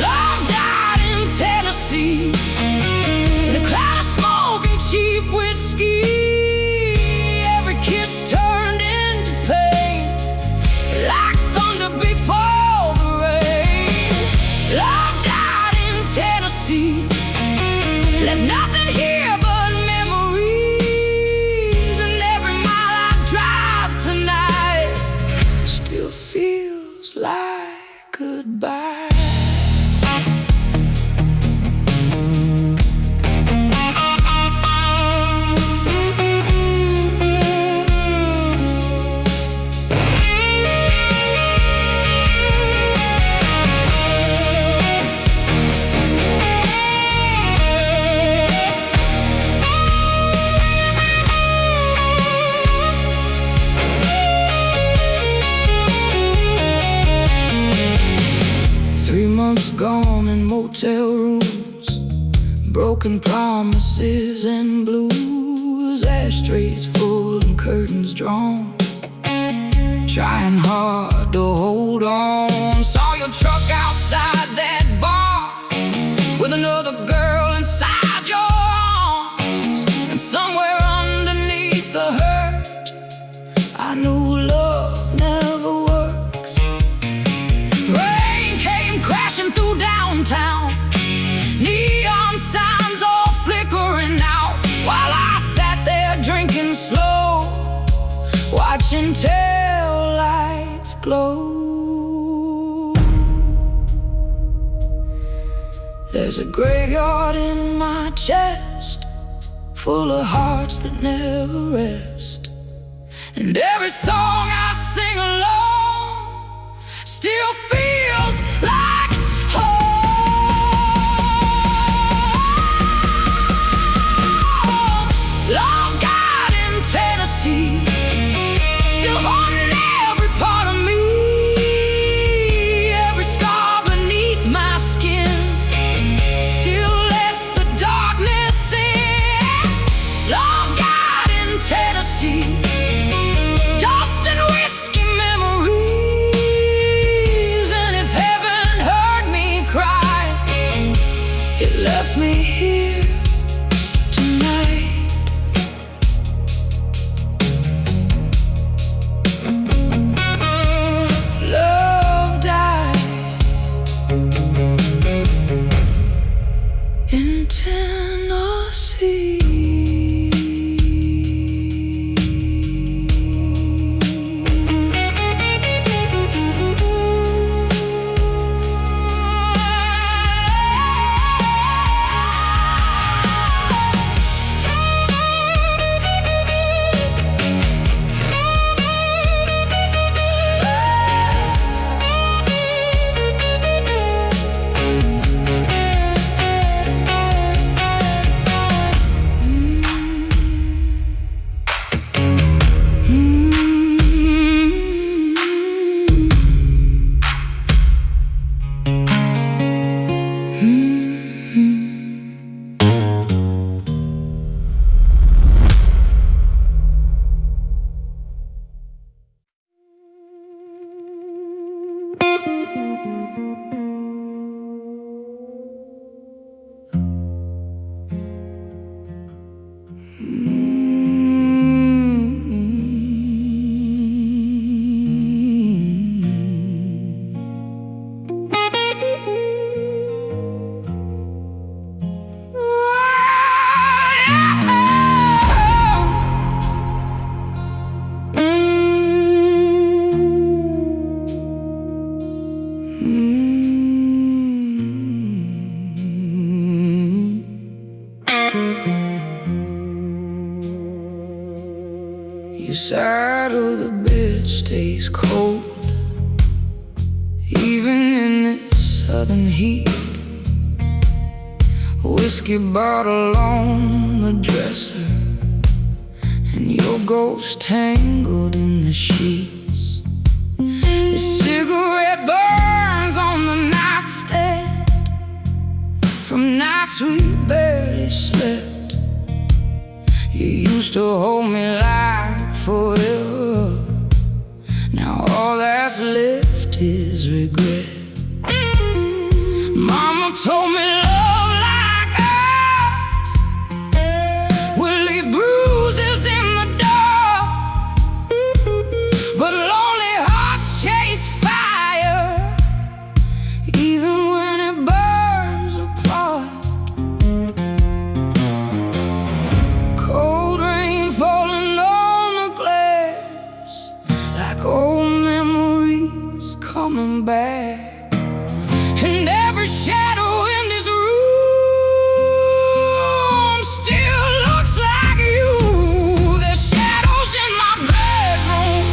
Love died in Tennessee in a cloud of smoke and cheap whiskey. Every kiss turned into pain, like thunder before the rain. Love died in Tennessee, left nothing here but memories. And every mile I drive tonight still feels like goodbye. 3 months gone in motel rooms, broken promises and blues. Ashtrays full and curtains drawn, trying hard to hold on. Saw your truck outside that bar with another girl inside your arms. And somewhere underneath the hurt, I knew love never works. Rain came crashing through downtown, neon signs all flickering out, while I sat there drinking slow, watching tail lights glow. There's a graveyard in my chest, full of hearts that never rest. And every song I sing alone still feels like home. Love died in Tennessee, still haunting every part of me. Every scar beneath my skin still lets the darkness in. Love died in Tennessee, dust and whiskey memories. And if heaven heard me cry, it left me here tonight. Love died in Tennessee. Your side of the bed stays cold, even in this southern heat. whiskey bottle on the dresser, and your ghost tangled in the sheets. The cigarette burns on the nightstand from nights we barely slept. You used to hold me like forever. Now all that's left is regret. Mama told me love like ours will leave bruises in the dark, but lonely hearts chase fire even when it burns apart. Cold rain falling on the glass, like old memories coming back. And every shadow in this room still looks like you. There's shadows in my bedroom,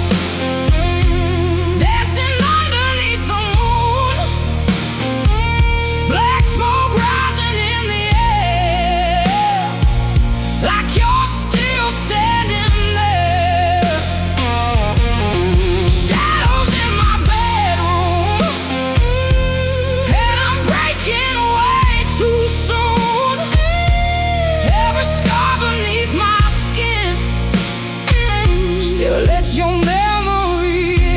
dancing underneath the moon. Black smoke rising in the air, like you're still standing there. Shadows in my bedroom, and I'm breaking away too soon. Every scar beneath my skin still lets your memory in.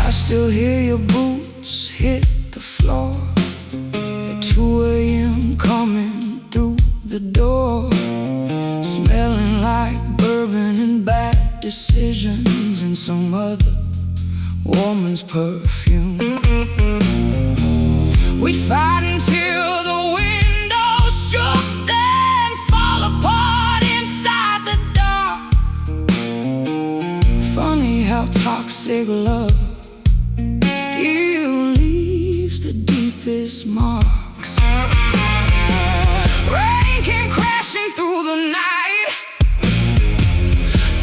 I still hear your boots hit the floor at 2 a.m. coming through the door, smelling like bourbon and bad decisions and some other woman's perfume. We'd fight until the windows shook, then fall apart inside the dark. Funny how toxic love still leaves the deepest marks. Rain came crashing through the night,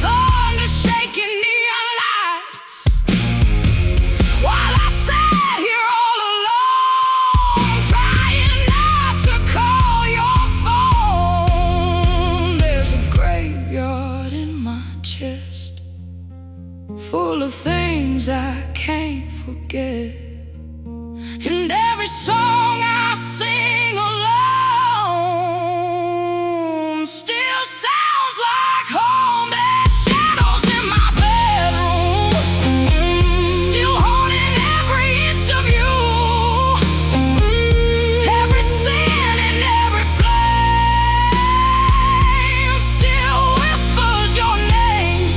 thunder shaking neon lights, while I sat here all alone, trying not to call your phone. There's a graveyard in my chest, full of things I can't forget. And every song I sing alone still sounds like home. There's shadows in my bedroom, still haunting every inch of you. Every sin and every flame still whispers your name.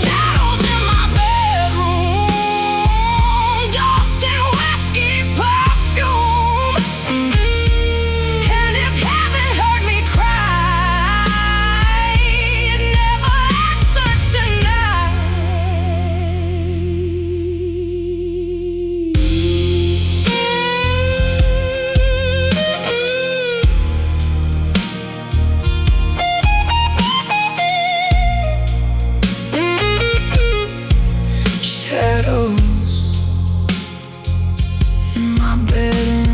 Shadows in my bedroom, dust and whiskey perfume. And if heaven heard me cry, it never answered tonight. Shadows in my bedroom.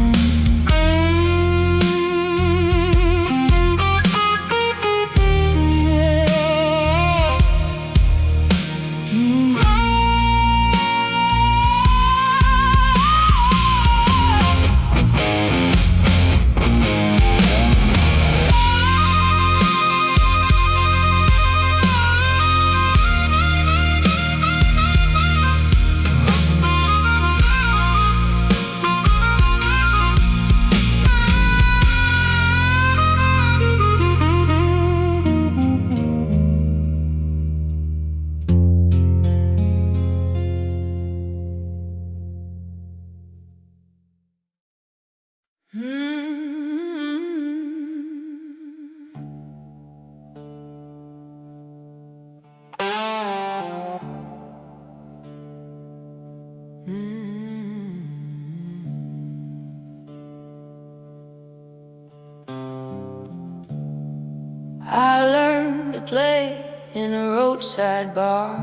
to play in a roadside bar,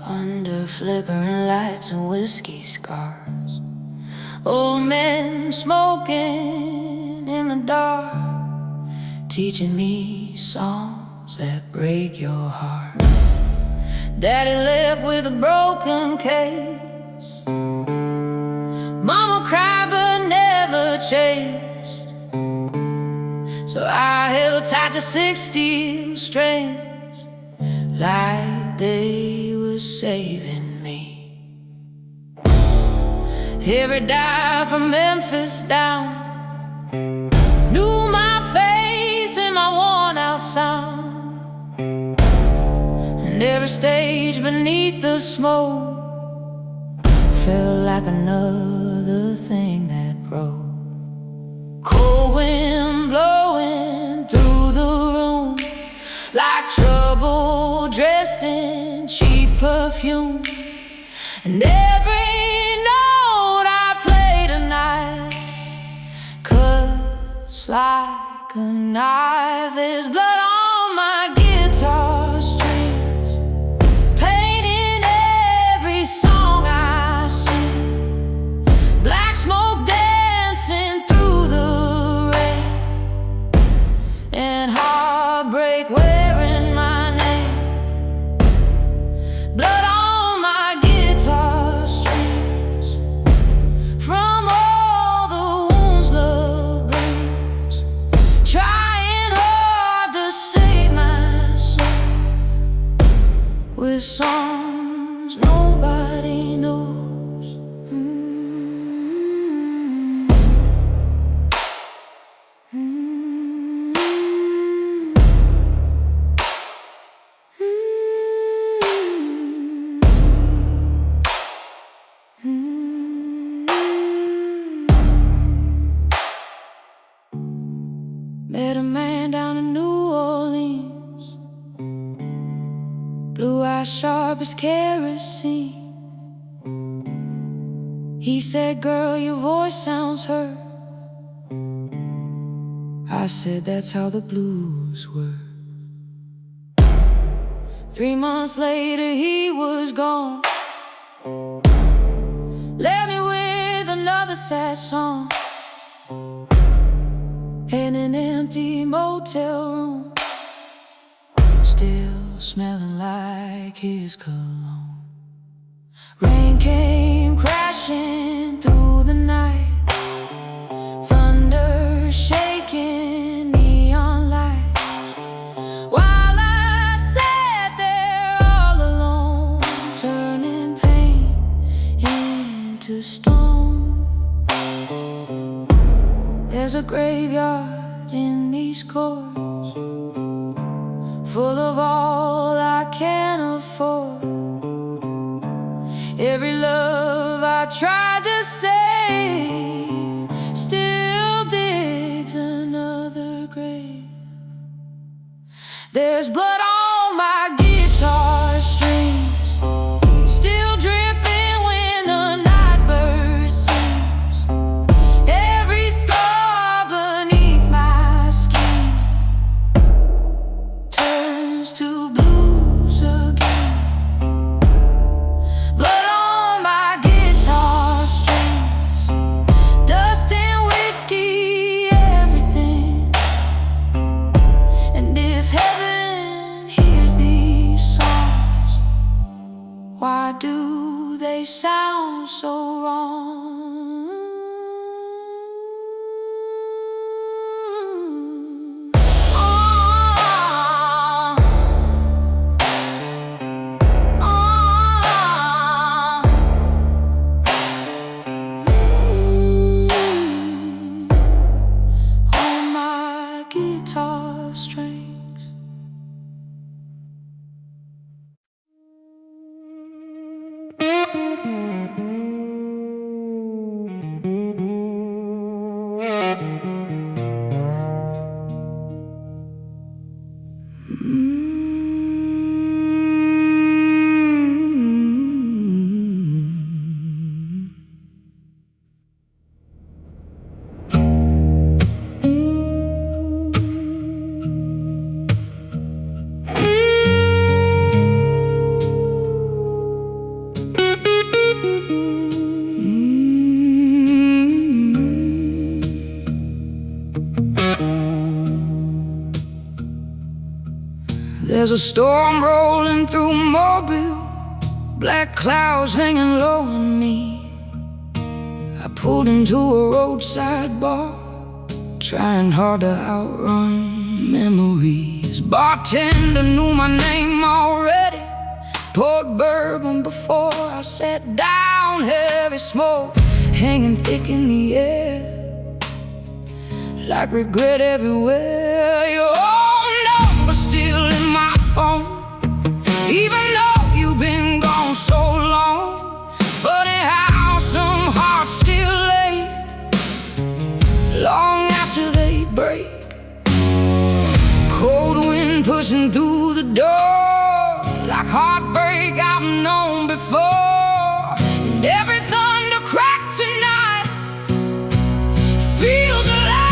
under flickering lights and whiskey scars. Old men smoking in the dark, teaching me songs that break your heart. Daddy left with a broken case. Mama cried but never chased. So I held tight to 6 steel strings, like they were saving me. Every dive from Memphis down knew my face and my worn out sound. And every stage beneath the smoke felt like another thing that broke. Cold wind blowing through the room, like trouble dressed in cheap perfume. And every note I play tonight cuts like a knife. There's blood on my guitar strings, painting every song I sing. Black smoke dancing through the rain, and heartbreak wearing my name. Blood on my guitar strings, from all the wounds love brings, trying hard to save my soul with songs nobody knows. Met a man down in New Orleans, blue eyes sharp as kerosene. He said, "Girl, your voice sounds hurt." I said, "That's how the blues were." 3 months later he was gone, left me with another sad song in an empty motel room, still smelling like his cologne. Rain came crashing through the night, thunder shaking neon lights, while I sat there all alone, turning pain into stone. There's a graveyard in these chords, full of all I can afford. Every love I tried to save still digs another grave. There's blood on my guitar strings, still dripping when the night bird sings. Every scar beneath my skin turns to blues again. Blood on my guitar strings, dust and whiskey, everything. And if heaven hears these songs, why do they sound so wrong? On my guitar strings. There's a storm rolling through Mobile, black clouds hanging low on me. I pulled into a roadside bar, trying hard to outrun memories. Bartender knew my name already, poured bourbon before I sat down. Heavy smoke hanging thick in the air, like regret everywhere. Your own number still in my phone, even though you've been gone so long. Funny how some hearts still ache long after they break. Cold wind pushing through the door, like heartbreak I've known before. And every thunder crack tonight feels alive.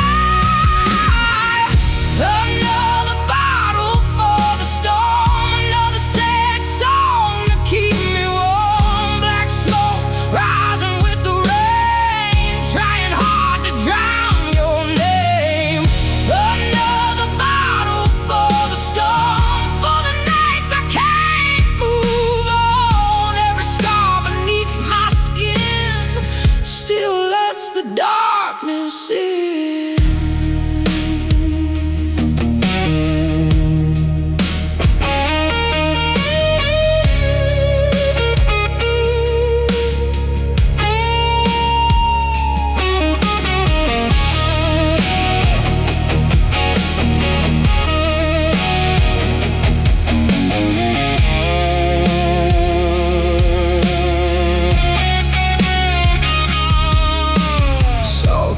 Another bottle for the storm, another sad song to keep me warm. Black smoke rising with the rain, trying hard to drown your name. Another bottle for the storm, for the nights I can't move on. Every scar beneath my skin still lets the darkness in.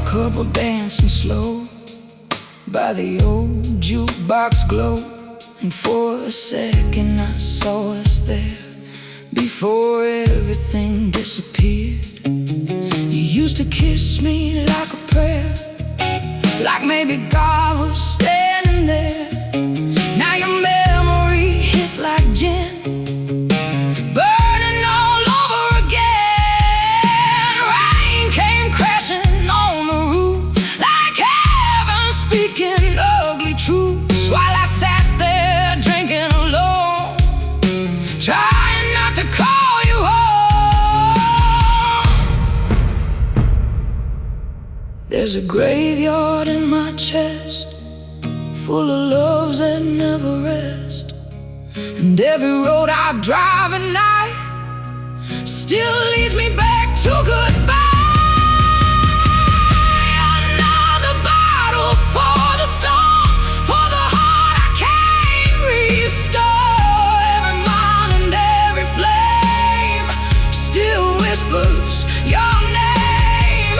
Couple dancing slow by the old jukebox glow, and for a second I saw us there before everything disappeared. You used to kiss me like a prayer, like maybe God was standing there. Now your memory hits like gin, burning all over again. Rain came crashing on the roof, like heaven speaking ugly truths, while I sat there drinking alone, trying not to call you home. There's a graveyard in my chest, full of loves that never rest. And every road I drive at night still leads me back to goodbye. Another bottle for the storm, for the heart I can't restore. Every mind and every flame still whispers your name.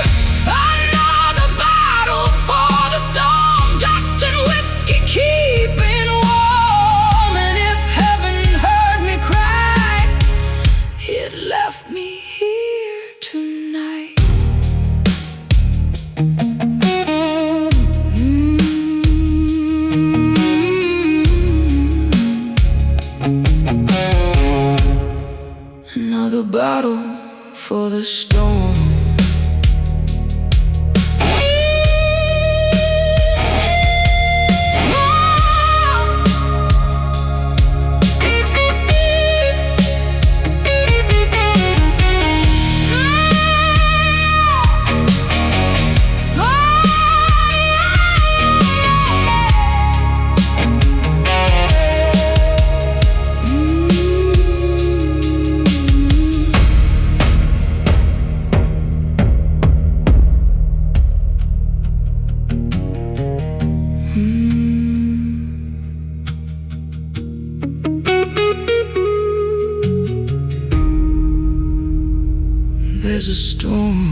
Another bottle for the storm, just in whiskey keeping warm. And if heaven heard me cry, it left me here tonight. Another bottle for the storm. There's a storm.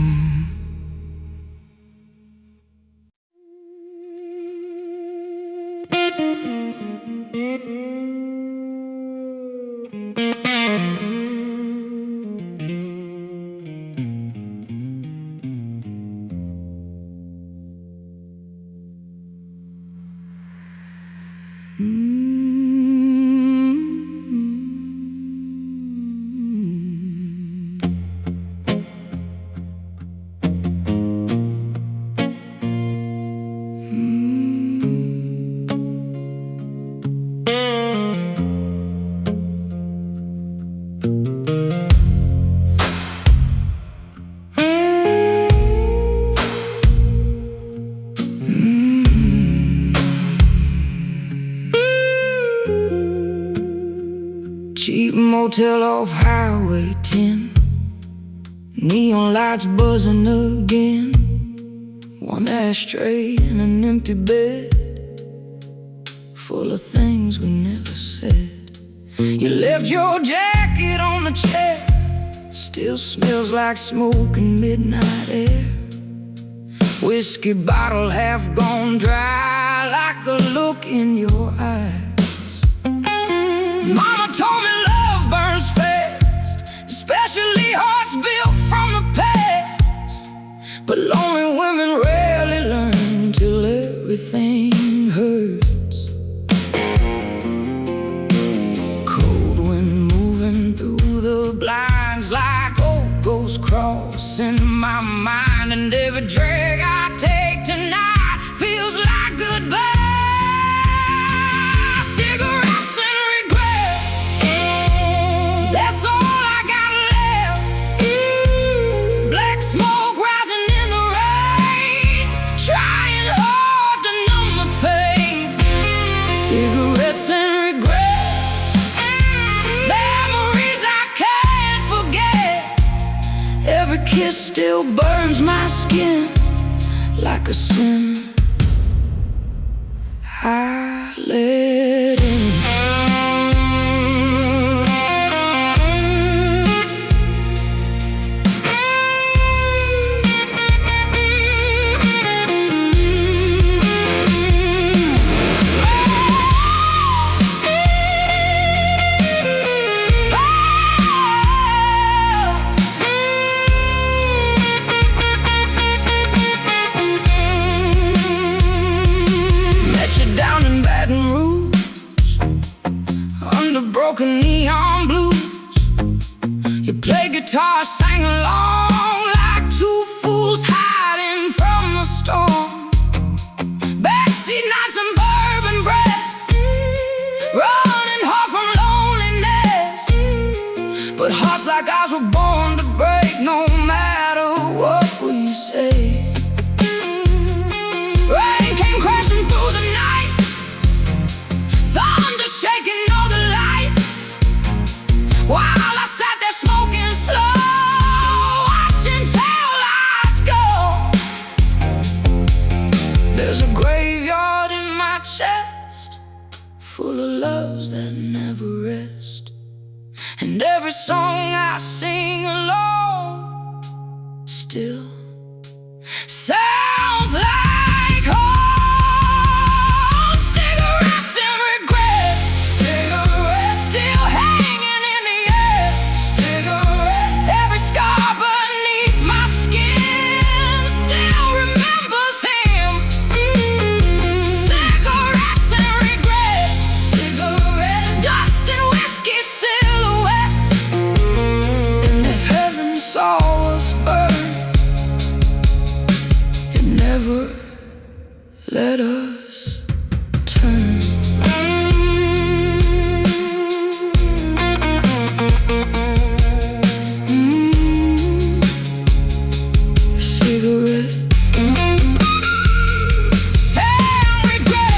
motel off Highway 10. Neon lights buzzing again. One ashtray and an empty bed, full of things we never said. You left your jacket on the chair, still smells like smoke and midnight air. Whiskey bottle half gone dry, like the look in your eyes. Mama told me love burns fast, especially hearts built from the past. But lonely women rarely learn till everything hurts. Cold wind moving through the blinds, like old ghosts crossing my mind. And every drag I take tonight feels like goodbye. Cigarettes and regret, that's all I got left. Black smoke rising in the rain, trying hard to numb the pain. Cigarettes and regret, memories I can't forget. Every kiss still burns my skin like a sin I let in. Down in Baton Rouge, under broken neon blues, you played guitar, sang along like two fools hiding from the storm. Backseat nights and bourbon breath, running hard from loneliness. But hearts like ours were born to break, no matter what we say. Rain came crashing through the night, thunder shaking all the lights, while I sat there smoking slow, watching taillights go. There's a graveyard in my chest, full of loves that never rest. And every song I sing alone still sounds like home. Cigarettes and regret, cigarettes still hanging in the air. Cigarette, every scar beneath my skin still remembers him. Cigarettes and regret, cigarette, dust and whiskey silhouettes. And if heaven saw us burn, it never let us turn. Cigarettes and regret.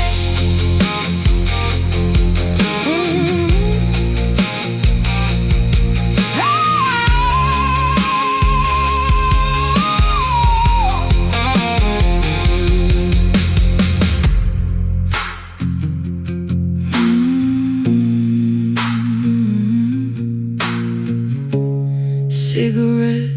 Cigarettes.